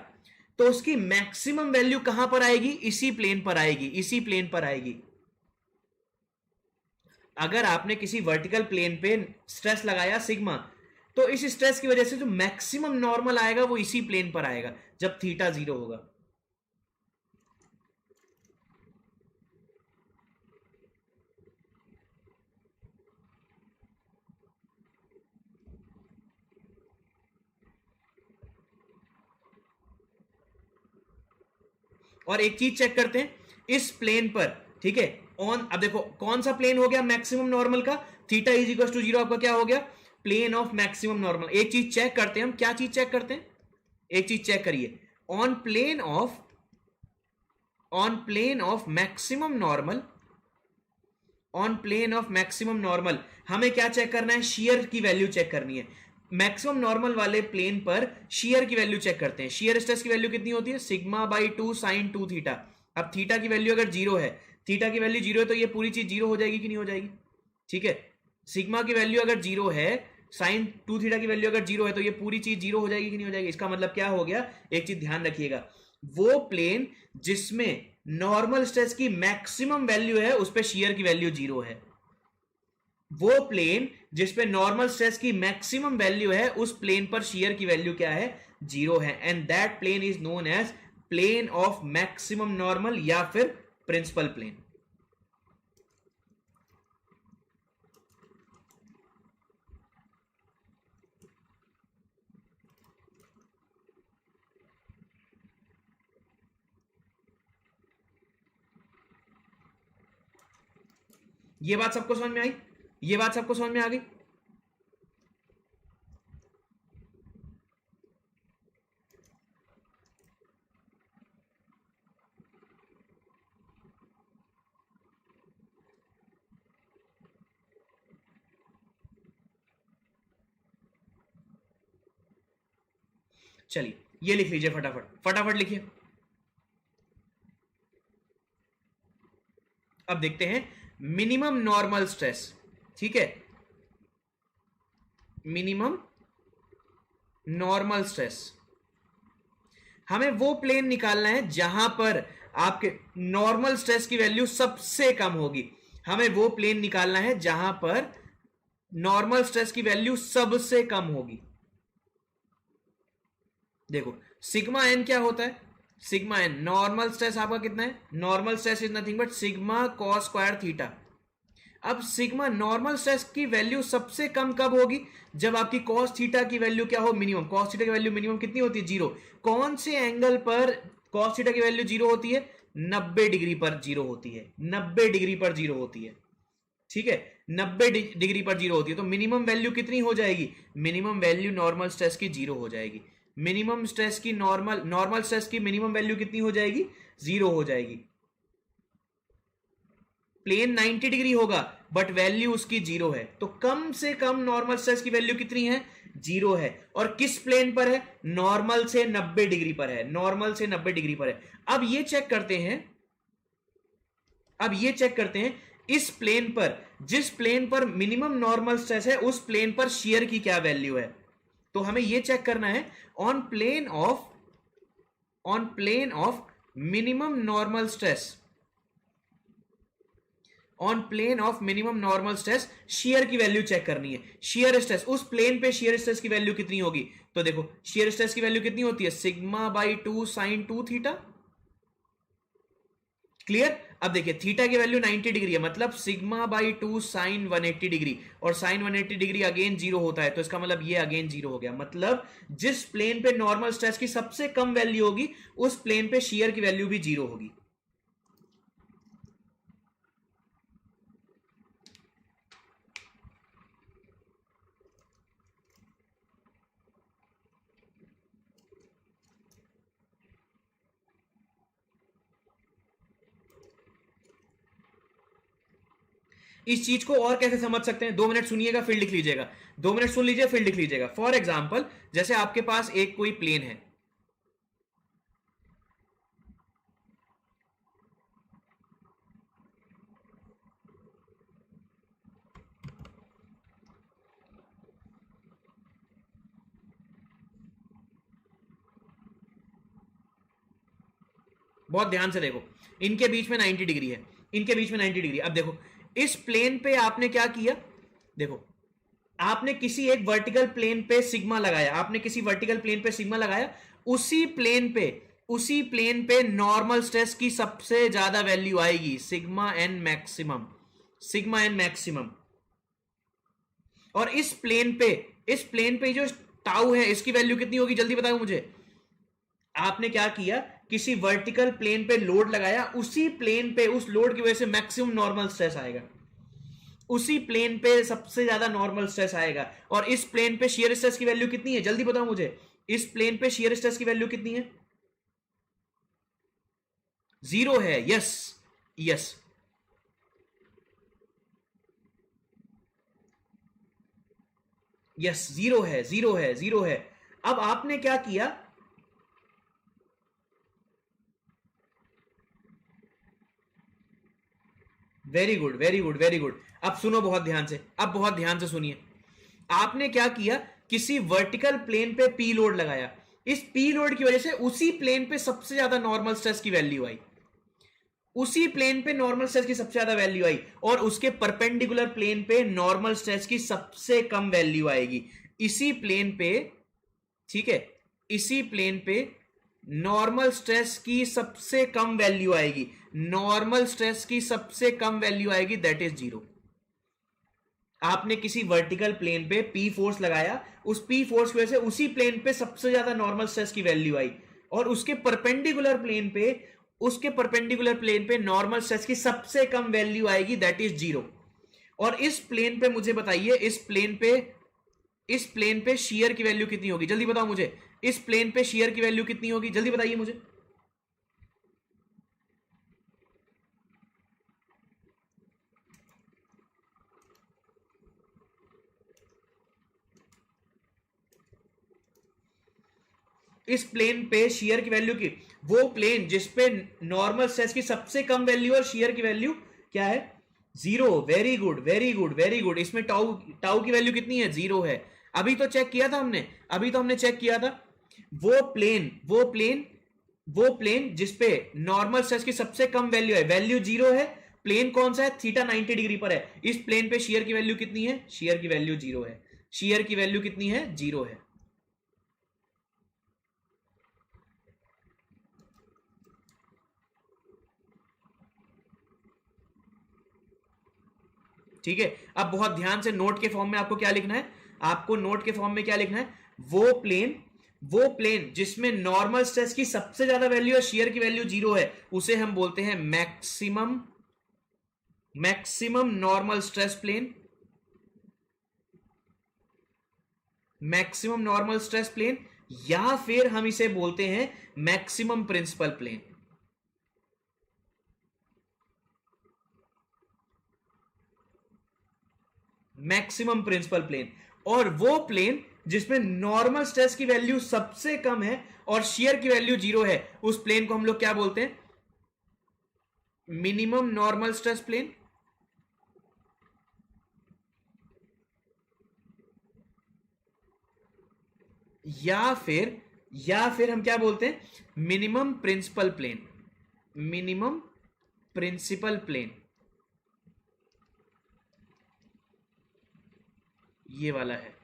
तो उसकी मैक्सिमम वैल्यू कहां पर आएगी? इसी प्लेन पर आएगी, इसी प्लेन पर आएगी। अगर आपने किसी वर्टिकल प्लेन पे स्ट्रेस लगाया सिग्मा, तो इस स्ट्रेस की वजह से जो मैक्सिमम नॉर्मल आएगा वो इसी प्लेन पर आएगा जब थीटा 0 होगा। और एक चीज चेक करते हैं इस प्लेन पर, ठीक है, ऑन, अब देखो कौन सा प्लेन हो गया मैक्सिमम नॉर्मल का? थीटा इज इक्वल टू 0 आपका क्या हो गया? Plane of maximum normal. एक चीज चेक करते हैं हम, क्या चीज चेक करते हैं? एक चीज चेक करिए, on plane of maximum normal, on plane of maximum normal हमें क्या चेक करना है? शियर की वैल्यू चेक करनी है। मैक्सिमम नॉर्मल वाले प्लेन पर शियर की वैल्यू चेक करते हैं। शियर स्ट्रेस की वैल्यू कितनी होती है? Sigma by 2 sine 2 theta. अब थीटा की वैल्यू अगर 0 है, थीटा की वैल्यू 0 है तो ये पूरी चीज 0 हो जाएगी कि नहीं हो जाएगी? ठीक है, सिग्मा की वैल्यू अगर 0 है साइन 2 थीटा की वैल्यू अगर जीरो है तो ये पूरी चीज जीरो हो जाएगी कि नहीं हो जाएगी? इसका मतलब क्या हो गया, एक चीज ध्यान रखिएगा, वो प्लेन जिसमें नॉर्मल स्ट्रेस की मैक्सिमम वैल्यू है उस पे शियर की वैल्यू जीरो है। वो प्लेन जिसपे नॉर्मल स्ट्रेस की मैक्सिमम वैल्यू है उस प्लेन पर शियर की वैल्यू क्या है, जीरो है। And that plane is known as plane of maximum normal या फिर प्रिंसिपल प्लेन। ये बात सबको समझ में आई? ये बात सबको समझ में आ गई? चलिए ये लिख लीजिए, फटाफट फटाफट लिखिए। अब देखते हैं मिनिमम नॉर्मल स्ट्रेस, ठीक है, मिनिमम नॉर्मल स्ट्रेस, हमें वो प्लेन निकालना है जहां पर आपके नॉर्मल स्ट्रेस की वैल्यू सबसे कम होगी। हमें वो प्लेन निकालना है जहां पर नॉर्मल स्ट्रेस की वैल्यू सबसे कम होगी। देखो सिग्मा एन क्या होता है, सिग्मा एन नॉर्मल स्ट्रेस आपका कितना है, normal stress is nothing but sigma cos square theta. अब सिग्मा नॉर्मल स्ट्रेस की वैल्यू सबसे कम कब होगी, जब आपकी कॉस थीटा की वैल्यू क्या हो, मिनिमम। कॉस थीटा की वैल्यू मिनिमम कितनी होती है, जीरो। कौन से एंगल पर कॉस थीटा की वैल्यू जीरो होती है, 90 डिग्री पर जीरो होती है, 90 डिग्री पर जीरो होती है, ठीक है, 90 डिग्री पर जीरो होती है। तो मिनिमम वैल्यू कितनी हो जाएगी, मिनिमम वैल्यू नॉर्मल स्ट्रेस की जीरो हो जाएगी। मिनिमम स्ट्रेस की नॉर्मल स्ट्रेस की मिनिमम वैल्यू कितनी हो जाएगी, जीरो हो जाएगी। प्लेन 90 डिग्री होगा बट वैल्यू उसकी जीरो है, तो कम से कम नॉर्मल स्ट्रेस की वैल्यू कितनी है, जीरो है। और किस प्लेन पर है, नॉर्मल से 90 डिग्री पर है, नॉर्मल से 90 डिग्री पर है। अब ये चेक करते हैं, अब ये चेक करते हैं इस प्लेन पर, जिस प्लेन पर मिनिमम नॉर्मल स्ट्रेस है उस प्लेन पर शियर की क्या वैल्यू है। तो हमें यह चेक करना है on plane of minimum normal stress, on plane of minimum normal stress shear की वैल्यू चेक करनी है। शियर स्ट्रेस, उस प्लेन पे शियर स्ट्रेस की वैल्यू कितनी होगी, तो देखो शियर स्ट्रेस की वैल्यू कितनी होती है, sigma by 2 sine 2 theta. Clear? अब देखिए थीटा की वैल्यू 90 डिग्री है, मतलब सिग्मा बाई 2 साइन 180 डिग्री, और साइन 180 डिग्री अगेन जीरो होता है, तो इसका मतलब ये अगेन जीरो हो गया। मतलब जिस प्लेन पे नॉर्मल स्ट्रेस की सबसे कम वैल्यू होगी उस प्लेन पे शियर की वैल्यू भी जीरो होगी। इस चीज को और कैसे समझ सकते हैं, 2 मिनट सुनिएगा फिर लिख लीजिएगा, 2 मिनट सुन लीजिए फिर लिख लीजिएगा। फॉर एग्जाम्पल जैसे आपके पास एक कोई प्लेन है, बहुत ध्यान से देखो, इनके बीच में 90 डिग्री है, इनके बीच में 90 डिग्री। अब देखो इस प्लेन पे आपने क्या किया, देखो आपने किसी एक वर्टिकल प्लेन पे सिग्मा लगाया, आपने किसी वर्टिकल प्लेन पे सिग्मा लगाया, उसी प्लेन पे नॉर्मल स्ट्रेस की सबसे ज्यादा वैल्यू आएगी, sigma N maximum, sigma N maximum. और इस प्लेन पे जो टाउ है इसकी वैल्यू कितनी होगी, जल्दी बताओ मुझे। आपने क्या किया, किसी वर्टिकल प्लेन पे लोड लगाया, उसी प्लेन पे उस लोड की वजह से मैक्सिमम नॉर्मल स्ट्रेस आएगा, उसी प्लेन पे सबसे ज्यादा नॉर्मल स्ट्रेस आएगा। और इस प्लेन पे शियर स्ट्रेस की वैल्यू कितनी है, जल्दी बताओ मुझे, इस प्लेन पे शियर स्ट्रेस की वैल्यू कितनी है, जीरो है। यस यस, यस जीरो है, जीरो है, जीरो है। अब आपने क्या किया, very good very good very good. अब सुनो बहुत ध्यान से, अब बहुत ध्यान से सुनिए। आपने क्या किया, किसी वर्टिकल प्लेन पे पी लोड लगाया, इस पी लोड की वजह से उसी प्लेन पे सबसे ज्यादा नॉर्मल स्ट्रेस की वैल्यू आई, उसी प्लेन पे नॉर्मल स्ट्रेस की सबसे ज्यादा वैल्यू आई, और उसके परपेंडिकुलर प्लेन पे नॉर्मल स्ट्रेस की सबसे कम वैल्यू आएगी। इसी प्लेन पे, ठीक है, इसी प्लेन पे नॉर्मल स्ट्रेस की सबसे कम वैल्यू आएगी, नॉर्मल स्ट्रेस की सबसे कम वैल्यू आएगी, दैट इज 0। आपने किसी वर्टिकल प्लेन पे पी फोर्स लगाया, उस पी फोर्स की वजह से उसी प्लेन पे सबसे ज्यादा नॉर्मल स्ट्रेस की वैल्यू आई, और उसके परपेंडिकुलर प्लेन पे नॉर्मल स्ट्रेस की सबसे कम वैल्यू आएगी, दैट इज 0। और इस प्लेन पे मुझे बताइए, इस प्लेन पे शियर की वैल्यू कितनी होगी, जल्दी बताओ मुझे, इस प्लेन पे शियर की वैल्यू कितनी होगी, जल्दी बताइए मुझे। इस प्लेन पे शियर की वैल्यू की, वो प्लेन जिसपे नॉर्मल स्ट्रेस की सबसे कम वैल्यू और शियर की वैल्यू क्या है, 0। Very good, very good, very good. इसमें टाउ टाउ की वैल्यू कितनी है, 0 है। अभी तो चेक किया था हमने, अभी तो हमने चेक किया था। वो प्लेन जिसपे नॉर्मल स्ट्रेस की सबसे कम वैल्यू है, वैल्यू 0 है, प्लेन कौन सा है, थीटा 90 डिग्री पर है। इस प्लेन पे शियर की वैल्यू कितनी है, शियर की वैल्यू 0 है। शियर की वैल्यू कितनी है, 0 है। ठीक है, अब बहुत ध्यान से नोट के फॉर्म में आपको क्या लिखना है, आपको नोट के फॉर्म में क्या लिखना है, वो प्लेन जिसमें नॉर्मल स्ट्रेस की सबसे ज्यादा वैल्यू है, शेयर की वैल्यू 0 है, उसे हम बोलते हैं maximum normal stress plane, maximum normal stress plane, या फिर हम इसे बोलते हैं maximum principal plane. Maximum principal plane. और वो प्लेन जिसमें नॉर्मल स्ट्रेस की वैल्यू सबसे कम है और शियर की वैल्यू 0 है, उस प्लेन को हम लोग क्या बोलते हैं, मिनिमम नॉर्मल स्ट्रेस प्लेन। या फिर हम क्या बोलते हैं, minimum principal plane, minimum principal plane, ये वाला है,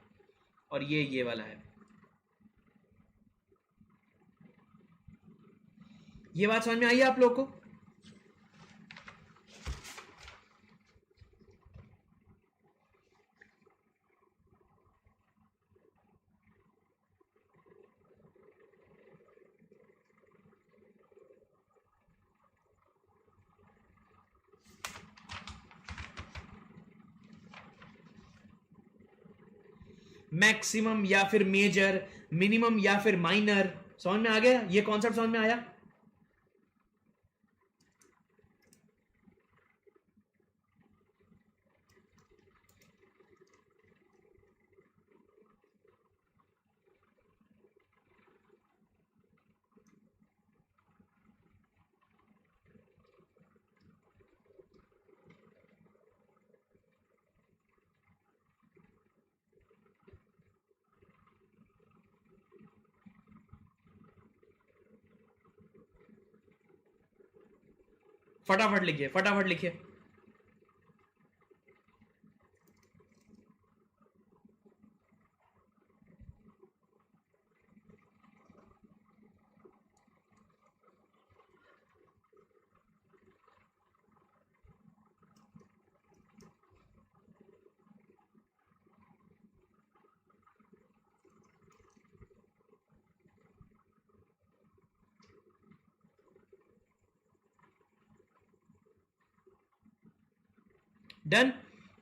और ये वाला है। ये बात समझ में आई है आप लोग को? मैक्सिमम या फिर मेजर, मिनिमम या फिर माइनर, समझ में आ गया? ये कॉन्सेप्ट समझ में आया? फटाफट लिखिए, फटाफट लिखिए। डन,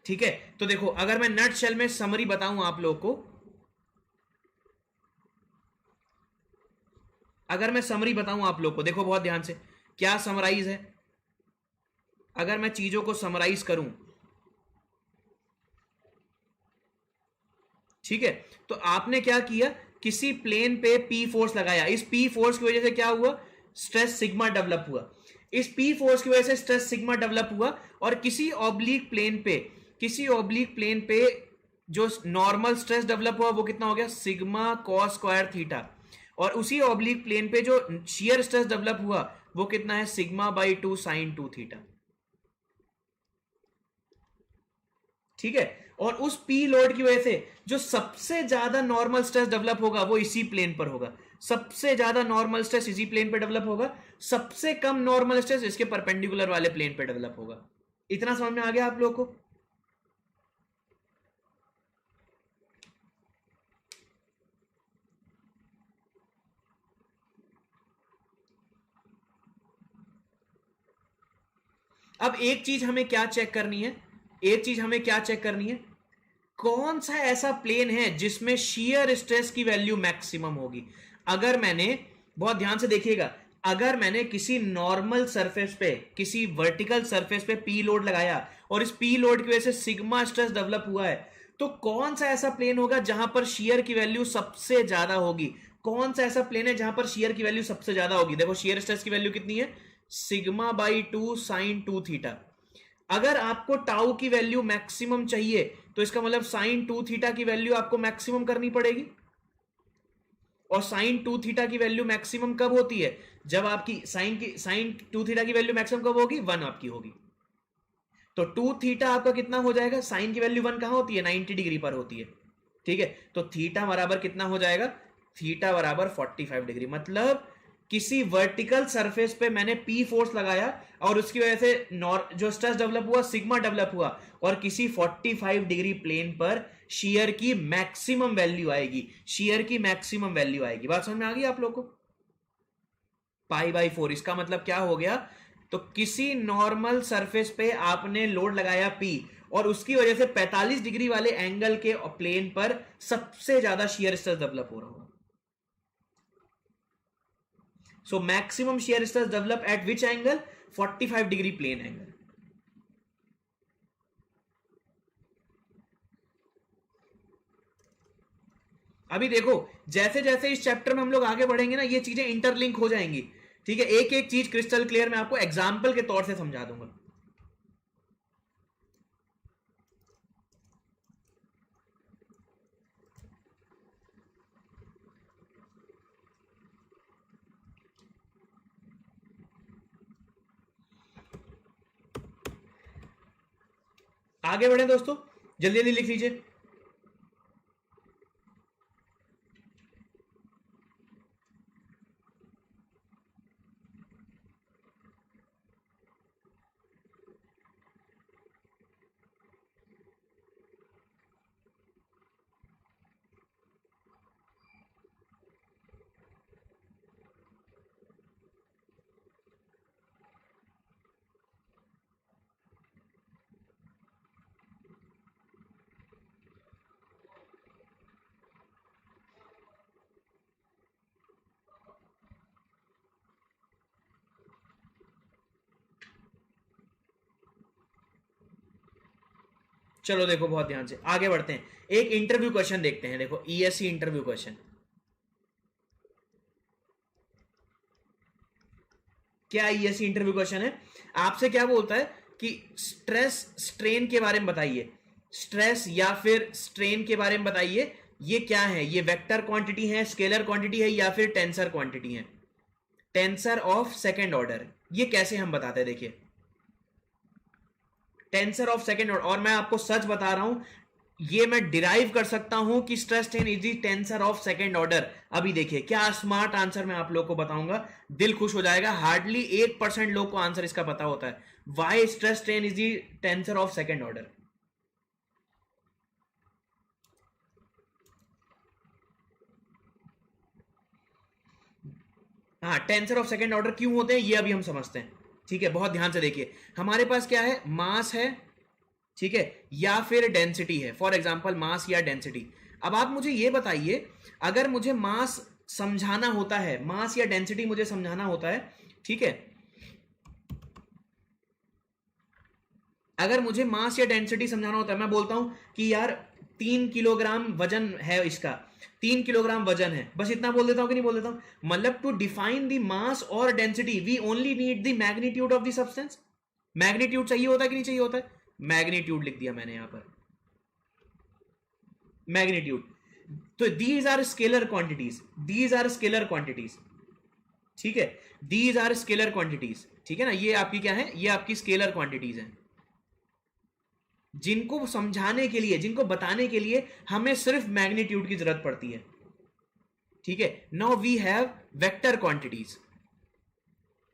ठीक है। तो देखो, अगर मैं नट शेल में समरी बताऊं आप लोग को, अगर मैं समरी बताऊं आप लोग को, देखो बहुत ध्यान से, क्या समराइज है, अगर मैं चीजों को समराइज करूं, ठीक है, तो आपने क्या किया, किसी प्लेन पे पी फोर्स लगाया, इस पी फोर्स की वजह से क्या हुआ, स्ट्रेस सिग्मा डेवलप हुआ, इस पी फोर्स की वजह से स्ट्रेस सिग्मा डेवलप हुआ, और किसी ऑब्लिक प्लेन पे जो नॉर्मल स्ट्रेस डेवलप हुआ वो कितना हो गया, सिग्मा कॉस स्क्वायर थीटा, और उसी ऑब्लिक प्लेन पे जो शियर स्ट्रेस डेवलप हुआ वो कितना है, सिग्मा बाई 2 साइन 2 थीटा। ठीक है, और उस पी लोड की वजह से जो सबसे ज्यादा नॉर्मल स्ट्रेस डेवलप होगा वो इसी प्लेन पर होगा, सबसे ज्यादा नॉर्मल स्ट्रेस इसी प्लेन पर डेवलप होगा, सबसे कम नॉर्मल स्ट्रेस इसके परपेंडिकुलर वाले प्लेन पर डेवलप होगा। इतना समझ में आ गया आप लोगों को? अब एक चीज हमें क्या चेक करनी है, एक चीज हमें क्या चेक करनी है, कौन सा ऐसा प्लेन है जिसमें शियर स्ट्रेस की वैल्यू मैक्सिमम होगी। अगर मैंने, बहुत ध्यान से देखिएगा, अगर मैंने किसी नॉर्मल सरफेस पे, किसी वर्टिकल सरफेस पे पी लोड लगाया और इस पी लोड की वजह से सिग्मा स्ट्रेस डेवलप हुआ है, तो कौन सा ऐसा प्लेन होगा जहां पर शियर की वैल्यू सबसे ज्यादा होगी? कौन सा ऐसा प्लेन है जहां पर शियर की वैल्यू सबसे ज्यादा होगी? देखो शियर स्ट्रेस की वैल्यू कितनी है, सिग्मा बाई 2 साइन 2 थीटा। अगर आपको टाउ की वैल्यू मैक्सिमम चाहिए तो इसका मतलब साइन 2 थीटा की वैल्यू आपको मैक्सिमम करनी पड़ेगी, और साइन 2 थीटा की वैल्यू मैक्सिमम कब होती है, जब आपकी साइन 2 थीटा की वैल्यू मैक्सिमम कब होगी, 1 आपकी होगी। तो 2 थीटा आपका कितना हो जाएगा, साइन की वैल्यू 1 कहां होती है, 90 डिग्री पर होती है। ठीक है, तो थीटा बराबर कितना हो जाएगा, थीटा बराबर 45 डिग्री। मतलब किसी वर्टिकल सरफेस पे मैंने पी फोर्स लगाया और उसकी वजह से जो स्ट्रेस डेवलप हुआ, सिग्मा डेवलप हुआ, और किसी 45 डिग्री प्लेन पर शियर की मैक्सिमम वैल्यू आएगी, शियर की मैक्सिमम वैल्यू आएगी। बात समझ में आ गई आप लोग को? पाई बाई 4, इसका मतलब क्या हो गया, तो किसी नॉर्मल सरफेस पे आपने लोड लगाया पी और उसकी वजह से 45 डिग्री वाले एंगल के प्लेन पर सबसे ज्यादा शियर स्ट्रेस डेवलप हो रहा होगा। So maximum shear stress develop at which angle? 45 degree plane angle. अभी देखो, जैसे जैसे इस चैप्टर में हम लोग आगे बढ़ेंगे ना, ये चीजें इंटरलिंक हो जाएंगी। ठीक है, एक एक चीज क्रिस्टल क्लियर मैं आपको एग्जाम्पल के तौर से समझा दूंगा। आगे बढ़े दोस्तों, जल्दी जल्दी लिख लीजिए। चलो देखो, बहुत ध्यान से आगे बढ़ते हैं, एक इंटरव्यू क्वेश्चन देखते हैं। देखो ईएससी इंटरव्यू क्वेश्चन, क्या ईएससी इंटरव्यू क्वेश्चन है, आपसे क्या बोलता है कि स्ट्रेस स्ट्रेन के बारे में बताइए, स्ट्रेस या फिर स्ट्रेन के बारे में बताइए, ये क्या है, ये वेक्टर क्वांटिटी है, स्केलर क्वांटिटी है, या फिर टेंसर क्वांटिटी है, टेंसर ऑफ सेकंड ऑर्डर। ये कैसे हम बताते हैं, देखिए टेंसर ऑफ सेकंड ऑर्डर, और मैं आपको सच बता रहा हूं, ये मैं डिराइव कर सकता हूं कि stress strain is the tensor of second order. अभी देखिए क्या स्मार्ट आंसर मैं आप लोग को बताऊंगा, दिल खुश हो जाएगा। हार्डली 1% लोग को आंसर इसका पता होता है, why stress strain is the tensor of second order. हाँ, टेंसर ऑफ सेकंड ऑर्डर क्यों होते हैं ये अभी हम समझते हैं। ठीक है, बहुत ध्यान से देखिए, हमारे पास क्या है, मास है, ठीक है, या फिर डेंसिटी है, फॉर एग्जांपल मास या डेंसिटी। अब आप मुझे ये बताइए, अगर मुझे मास समझाना होता है, मास या डेंसिटी मुझे समझाना होता है, ठीक है, अगर मुझे मास या डेंसिटी समझाना होता है, मैं बोलता हूं कि यार 3 किलोग्राम वजन है इसका, 3 किलोग्राम वजन है, बस इतना बोल देता हूं कि नहीं बोल देता हूं? मतलब टू डिफाइन द मास और density we only need the magnitude of the substance. Magnitude चाहिए होता है कि नहीं चाहिए होता है? मैग्नीट्यूड लिख दिया मैंने यहां पर। मैग्नीट्यूड। तो these are scalar quantities, these are scalar quantities, ठीक है, दीज आर स्केलर क्वांटिटीज, ठीक है ना, ये आपकी क्या है, ये आपकी स्केलर क्वांटिटीज है, जिनको समझाने के लिए, जिनको बताने के लिए हमें सिर्फ मैग्नीट्यूड की जरूरत पड़ती है, ठीक है। Now we have vector quantities,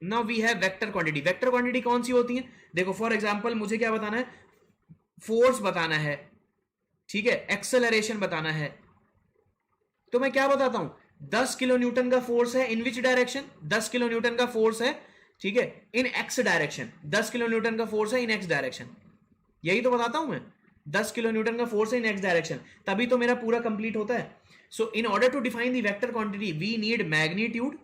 now we have vector quantity. Vector quantity कौन सी होती है, देखो फॉर एग्जांपल मुझे क्या बताना है, फोर्स बताना है, ठीक है, एक्सेलरेशन बताना है, तो मैं क्या बताता हूं, 10 किलो न्यूटन का फोर्स है इन विच डायरेक्शन, 10 किलो न्यूटन का फोर्स है, ठीक है, इन एक्स डायरेक्शन, 10 किलो न्यूटन का फोर्स है इन एक्स डायरेक्शन, यही तो बताता हूं मैं, 10 किलो न्यूटन का फोर्स है इन एक्स डायरेक्शन, तभी तो मेरा पूरा कंप्लीट होता है। So in order to define the vector quantity we need magnitude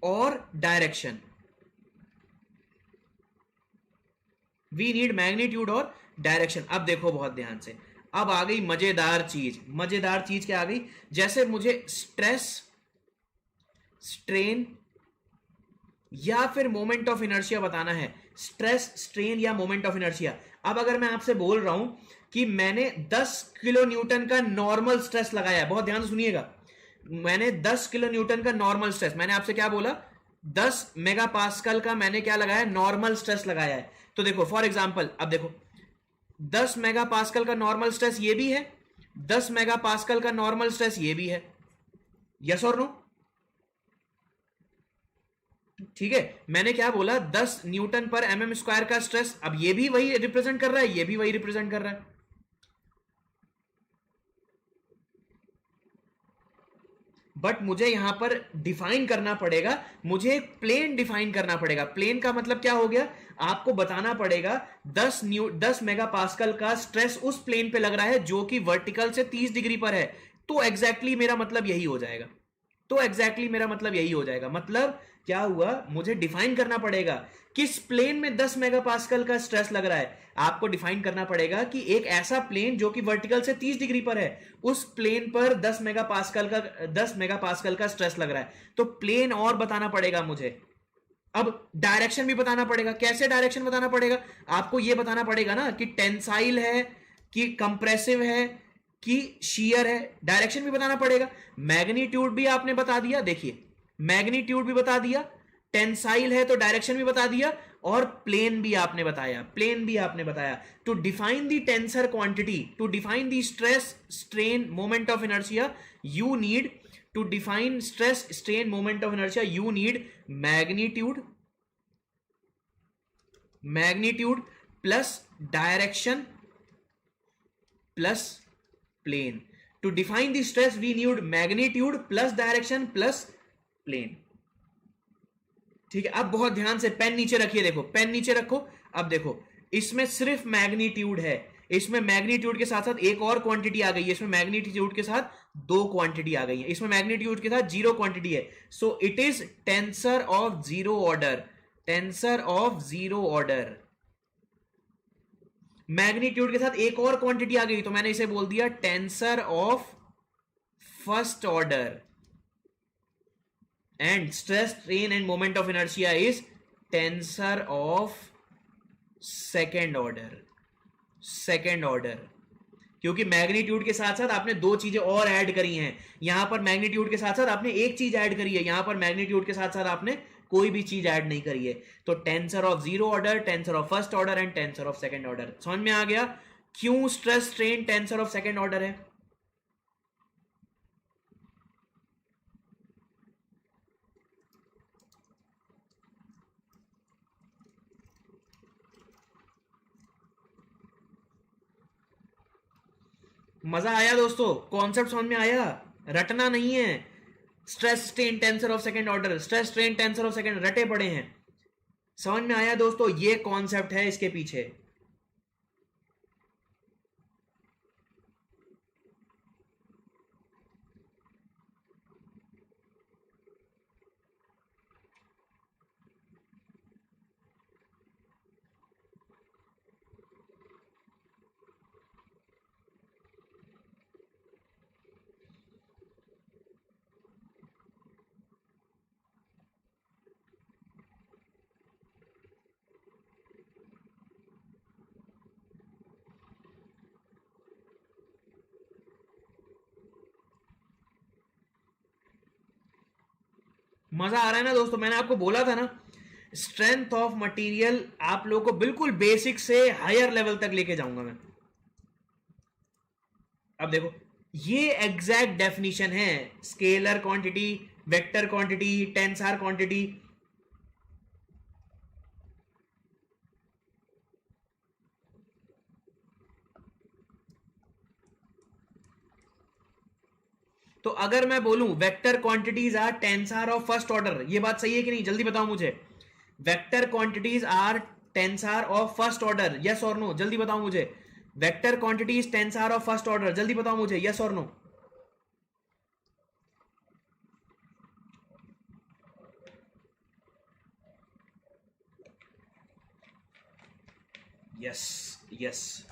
और डायरेक्शन, वी नीड मैग्नीट्यूड और डायरेक्शन। अब देखो बहुत ध्यान से, अब आ गई मजेदार चीज, मजेदार चीज क्या आ गई, जैसे मुझे स्ट्रेस, स्ट्रेन या फिर मोमेंट ऑफ इनर्शिया बताना है, स्ट्रेस, स्ट्रेन या मोमेंट ऑफ इनर्शिया। अब अगर मैं आपसे बोल रहा हूं कि मैंने 10 किलो न्यूटन का नॉर्मल स्ट्रेस लगाया है, बहुत ध्यान से सुनिएगा, मैंने 10 किलो न्यूटन का नॉर्मल स्ट्रेस, मैंने आपसे क्या बोला, 10 मेगा पास्कल का मैंने क्या लगाया, नॉर्मल स्ट्रेस लगाया है। तो देखो फॉर एग्जांपल, अब देखो 10 मेगा पास्कल का नॉर्मल स्ट्रेस ये भी है, 10 मेगा पास्कल का नॉर्मल स्ट्रेस ये भी है, यस और नो, ठीक है। मैंने क्या बोला, 10 न्यूटन पर एमएम स्क्वायर का स्ट्रेस, अब ये भी वही रिप्रेजेंट कर रहा है, ये भी वही रिप्रेजेंट कर रहा है, बट मुझे यहां पर डिफाइन करना पड़ेगा, मुझे एक प्लेन डिफाइन करना पड़ेगा। प्लेन का मतलब क्या हो गया, आपको बताना पड़ेगा 10 मेगा पास्कल का स्ट्रेस उस प्लेन पे लग रहा है जो कि वर्टिकल से 30 डिग्री पर है, तो एग्जैक्टली मेरा मतलब यही हो जाएगा, तो एग्जैक्टली मेरा मतलब यही हो जाएगा। मतलब क्या हुआ, मुझे डिफाइन करना पड़ेगा किस प्लेन में 10 मेगापास्कल का स्ट्रेस लग रहा है, आपको डिफाइन करना पड़ेगा कि एक ऐसा प्लेन जो कि वर्टिकल से 30 डिग्री पर है, उस प्लेन पर 10 मेगापास्कल का स्ट्रेस लग रहा है, तो प्लेन और बताना पड़ेगा मुझे। अब डायरेक्शन भी बताना पड़ेगा, कैसे डायरेक्शन बताना पड़ेगा, आपको यह बताना पड़ेगा ना कि टेंसाइल है, कि कंप्रेसिव है, कि शियर है, डायरेक्शन भी बताना पड़ेगा। मैग्नीट्यूड भी आपने बता दिया, देखिए मैग्नीट्यूड भी बता दिया, टेंसाइल है तो डायरेक्शन भी बता दिया, और प्लेन भी आपने बताया, प्लेन भी आपने बताया। To define the tensor quantity, to define the stress, strain, moment of inertia, you need, to define stress, strain, moment of inertia, you need magnitude, magnitude plus direction plus plane. To define the stress we need magnitude plus direction plus plane, ठीक है। अब बहुत ध्यान से पेन नीचे रखिए, देखो पेन नीचे रखो, अब देखो इसमें सिर्फ मैग्नीट्यूड है, इसमें मैग्नीट्यूड के साथ साथ एक और क्वांटिटी आ गई है, इसमें मैग्नीट्यूड के साथ दो क्वांटिटी आ गई है, इसमें मैग्नीट्यूड के साथ जीरो क्वांटिटी है, so it is tensor of zero order, tensor of zero order. Magnitude के साथ एक और क्वांटिटी आ गई, तो मैंने इसे बोल दिया tensor of first order, and stress, strain end moment of inertia is tensor of second order, second order. क्योंकि मैग्नीट्यूड के साथ साथ आपने दो चीजें और ऐड करी हैं, यहां पर मैग्नीट्यूड के साथ साथ आपने एक चीज ऐड करी है, यहां पर मैग्नीट्यूड के साथ साथ आपने कोई भी चीज ऐड नहीं करी है। तो tensor of zero order, tensor of first order and tensor of second order. समझ में आ गया क्यों stress strain tensor of second order है। मजा आया दोस्तों, कॉन्सेप्ट समझ में आया, रटना नहीं है। Stress strain tensor of second order, stress strain tensor of second, रटे पड़े हैं। समझ में आया दोस्तों, ये कॉन्सेप्ट है इसके पीछे। मजा आ रहा है ना दोस्तों? मैंने आपको बोला था ना, स्ट्रेंथ ऑफ मटेरियल आप लोगों को बिल्कुल बेसिक से हायर लेवल तक लेके जाऊंगा मैं। अब देखो, ये एग्जैक्ट डेफिनेशन है scalar quantity, vector quantity, tensor quantity. तो अगर मैं बोलूं vector quantities are tensor of first order, ये बात सही है कि नहीं? जल्दी बताओ मुझे। Vector quantities are tensor of first order, yes और नो? जल्दी बताओ मुझे। Vector quantities tensor of first order, जल्दी बताओ मुझे, यस और नो? Yes, yes.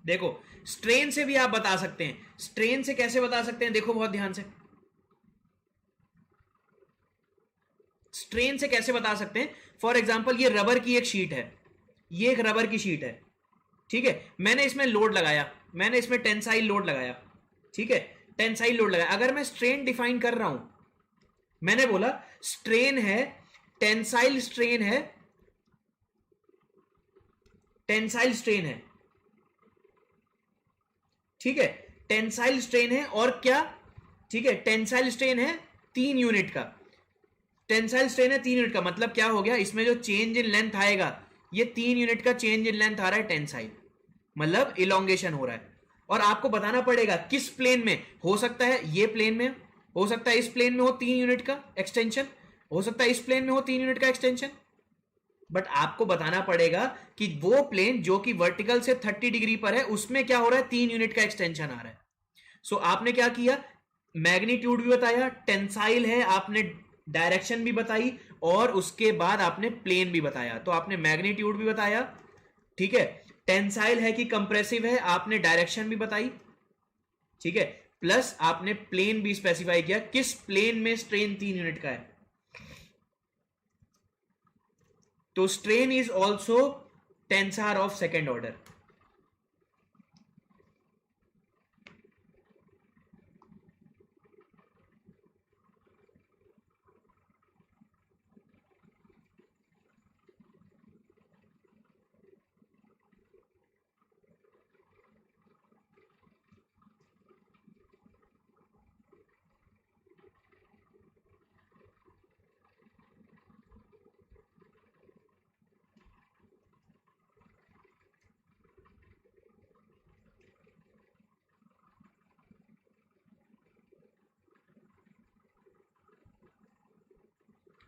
देखो, स्ट्रेन से भी आप बता सकते हैं। स्ट्रेन से कैसे बता सकते हैं? देखो बहुत ध्यान से, स्ट्रेन से कैसे बता सकते हैं? फॉर एग्जाम्पल ये रबर की एक शीट है, ये एक रबर की शीट है, ठीक है? मैंने इसमें लोड लगाया, मैंने इसमें टेंसाइल लोड लगाया, ठीक है? टेंसाइल लोड लगाया। अगर मैं स्ट्रेन डिफाइन कर रहा हूं, मैंने बोला स्ट्रेन है, टेंसाइल स्ट्रेन है, टेंसाइल स्ट्रेन है, ठीक है? टेंसाइल स्ट्रेन है और क्या? ठीक है, टेंसाइल स्ट्रेन है 3 यूनिट का। टेंसाइल स्ट्रेन है 3 यूनिट का, मतलब क्या हो गया? इसमें जो चेंज इन लेंथ आएगा, ये 3 यूनिट का चेंज इन लेंथ आ रहा है टेंसाइल, मतलब इलोंगेशन हो रहा है। और आपको बताना पड़ेगा किस प्लेन में हो सकता है। ये प्लेन में हो सकता है, इस प्लेन में हो 3 यूनिट का एक्सटेंशन, हो सकता है इस प्लेन में हो 3 यूनिट का एक्सटेंशन। बट आपको बताना पड़ेगा कि वो प्लेन जो कि वर्टिकल से 30 डिग्री पर है, उसमें क्या हो रहा है? 3 यूनिट का एक्सटेंशन आ रहा है। सो आपने क्या किया? मैग्नीट्यूड भी बताया, टेंसाइल है, आपने डायरेक्शन भी बताई, और उसके बाद आपने प्लेन भी बताया। तो आपने मैग्नीट्यूड भी बताया, ठीक है? टेंसाइल है कि कंप्रेसिव है, आपने डायरेक्शन भी बताई, ठीक है? प्लस आपने प्लेन भी स्पेसिफाई किया, किस प्लेन में स्ट्रेन 3 यूनिट का है। तो strain is also tensor of second order.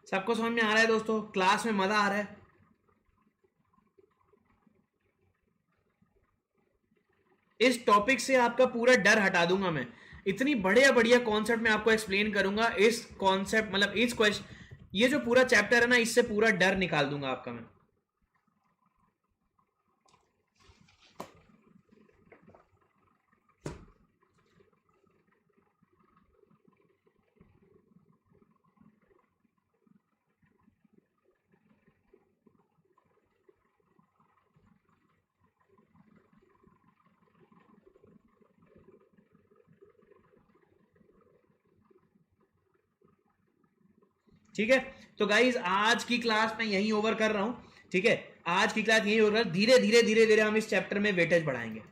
सबको समझ में आ रहा है दोस्तों? क्लास में मजा आ रहा है? इस टॉपिक से आपका पूरा डर हटा दूंगा मैं। इतनी बढ़िया बढ़िया कॉन्सेप्ट मैं आपको एक्सप्लेन करूंगा। इस कॉन्सेप्ट मतलब इस क्वेश्चन, ये जो पूरा चैप्टर है ना, इससे पूरा डर निकाल दूंगा आपका मैं। ठीक है, तो गाइज आज की क्लास मैं यहीं ओवर कर रहा हूं, ठीक है? आज की क्लास यहीं ओवर, धीरे धीरे धीरे धीरे हम इस चैप्टर में वेटेज बढ़ाएंगे,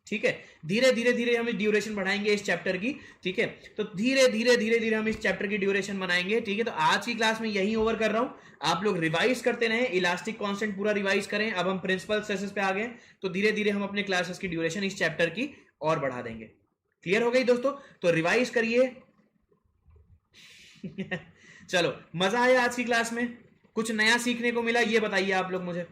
ठीक है? धीरे धीरे धीरे हम ड्यूरेशन बढ़ाएंगे इस चैप्टर की, ठीक है? तो धीरे धीरे धीरे धीरे हम इस चैप्टर की ड्यूरेशन बनाएंगे, ठीक है? तो आज की क्लास में यहीं ओवर कर रहा हूं। आप लोग रिवाइज करते रहे, इलास्टिक कांस्टेंट पूरा रिवाइज करें। अब हम प्रिंसिपल स्ट्रेसेस पे आ गए, तो धीरे धीरे हम अपने क्लासेस की ड्यूरेशन इस चैप्टर की और बढ़ा देंगे। क्लियर हो गई दोस्तों? तो रिवाइज करिए। चलो, मजा आया आज की क्लास में? कुछ नया सीखने को मिला? ये बताइए आप लोग मुझे।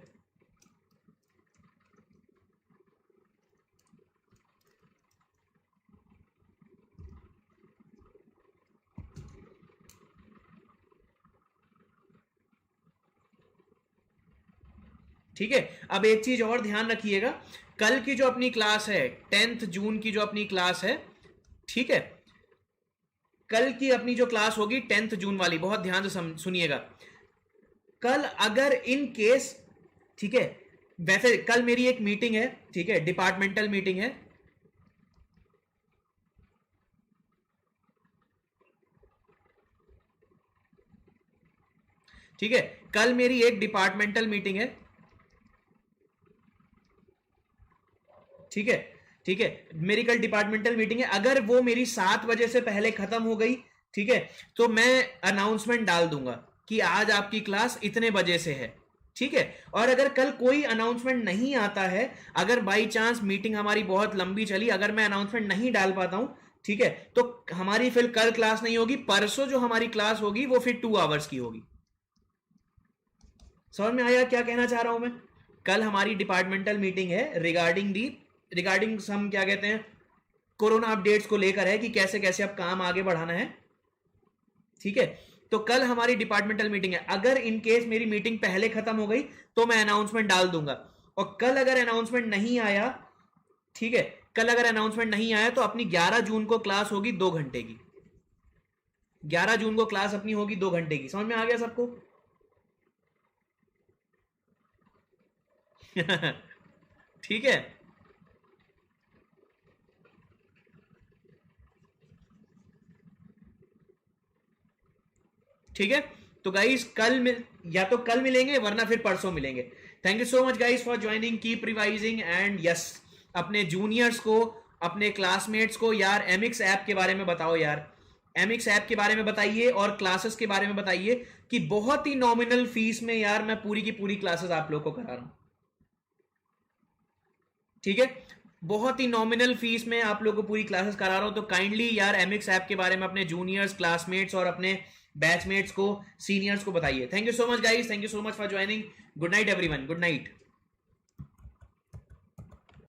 ठीक है, अब एक चीज और ध्यान रखिएगा कल की जो अपनी क्लास है 10th जून की जो अपनी क्लास है, ठीक है, कल की अपनी जो क्लास होगी 10th जून वाली, बहुत ध्यान से सुनिएगा। कल अगर इन केस, ठीक है, वैसे कल मेरी एक मीटिंग है, ठीक है, डिपार्टमेंटल मीटिंग है, ठीक है, कल मेरी एक डिपार्टमेंटल मीटिंग है, ठीक है, ठीक है, मेरी कल डिपार्टमेंटल मीटिंग है। अगर वो मेरी 7 बजे से पहले खत्म हो गई, ठीक है, तो मैं अनाउंसमेंट डाल दूंगा कि आज आपकी क्लास इतने बजे से है, ठीक है। और अगर कल कोई अनाउंसमेंट नहीं आता है, अगर बाई चांस मीटिंग हमारी बहुत लंबी चली, अगर मैं अनाउंसमेंट नहीं डाल पाता हूं, ठीक है, तो हमारी फिर कल क्लास नहीं होगी, परसों जो हमारी क्लास होगी वो फिर 2 आवर्स की होगी। समझ में आया क्या कहना चाह रहा हूं मैं? कल हमारी डिपार्टमेंटल मीटिंग है रिगार्डिंग सम क्या कहते हैं, कोरोना अपडेट्स को लेकर है कि कैसे कैसे अब काम आगे बढ़ाना है, ठीक है। तो कल हमारी डिपार्टमेंटल मीटिंग है। अगर इन केस मेरी मीटिंग पहले खत्म हो गई तो मैं अनाउंसमेंट डाल दूंगा। और कल अगर अनाउंसमेंट नहीं आया, ठीक है, कल अगर अनाउंसमेंट नहीं आया तो अपनी 11 जून को क्लास होगी 2 घंटे की। 11 जून को क्लास अपनी होगी 2 घंटे की। समझ में आ गया सबको? ठीक है, ठीक है। तो गाइस या तो कल मिलेंगे वरना फिर परसों मिलेंगे। Thank you so much guys for joining, keep revising and yes, अपने जूनियर्स को, अपने क्लासमेट्स को यार एमिक्स ऐप के बारे में बताओ यार, एमिक्स ऐप के बारे में बताइए और क्लासेस के बारे में बताइए कि बहुत ही नॉमिनल फीस में यार मैं पूरी की पूरी क्लासेस आप लोग को करा रहा हूं, ठीक है, बहुत ही नॉमिनल फीस में आप लोगों को पूरी क्लासेस करा रहा हूं। तो काइंडली यार एमिक्स ऐप के बारे में अपने जूनियर्स, क्लासमेट्स और अपने बैचमेट्स को, सीनियर्स को बताइए। Thank you so much guys, thank you so much for joining. Good night everyone, good night.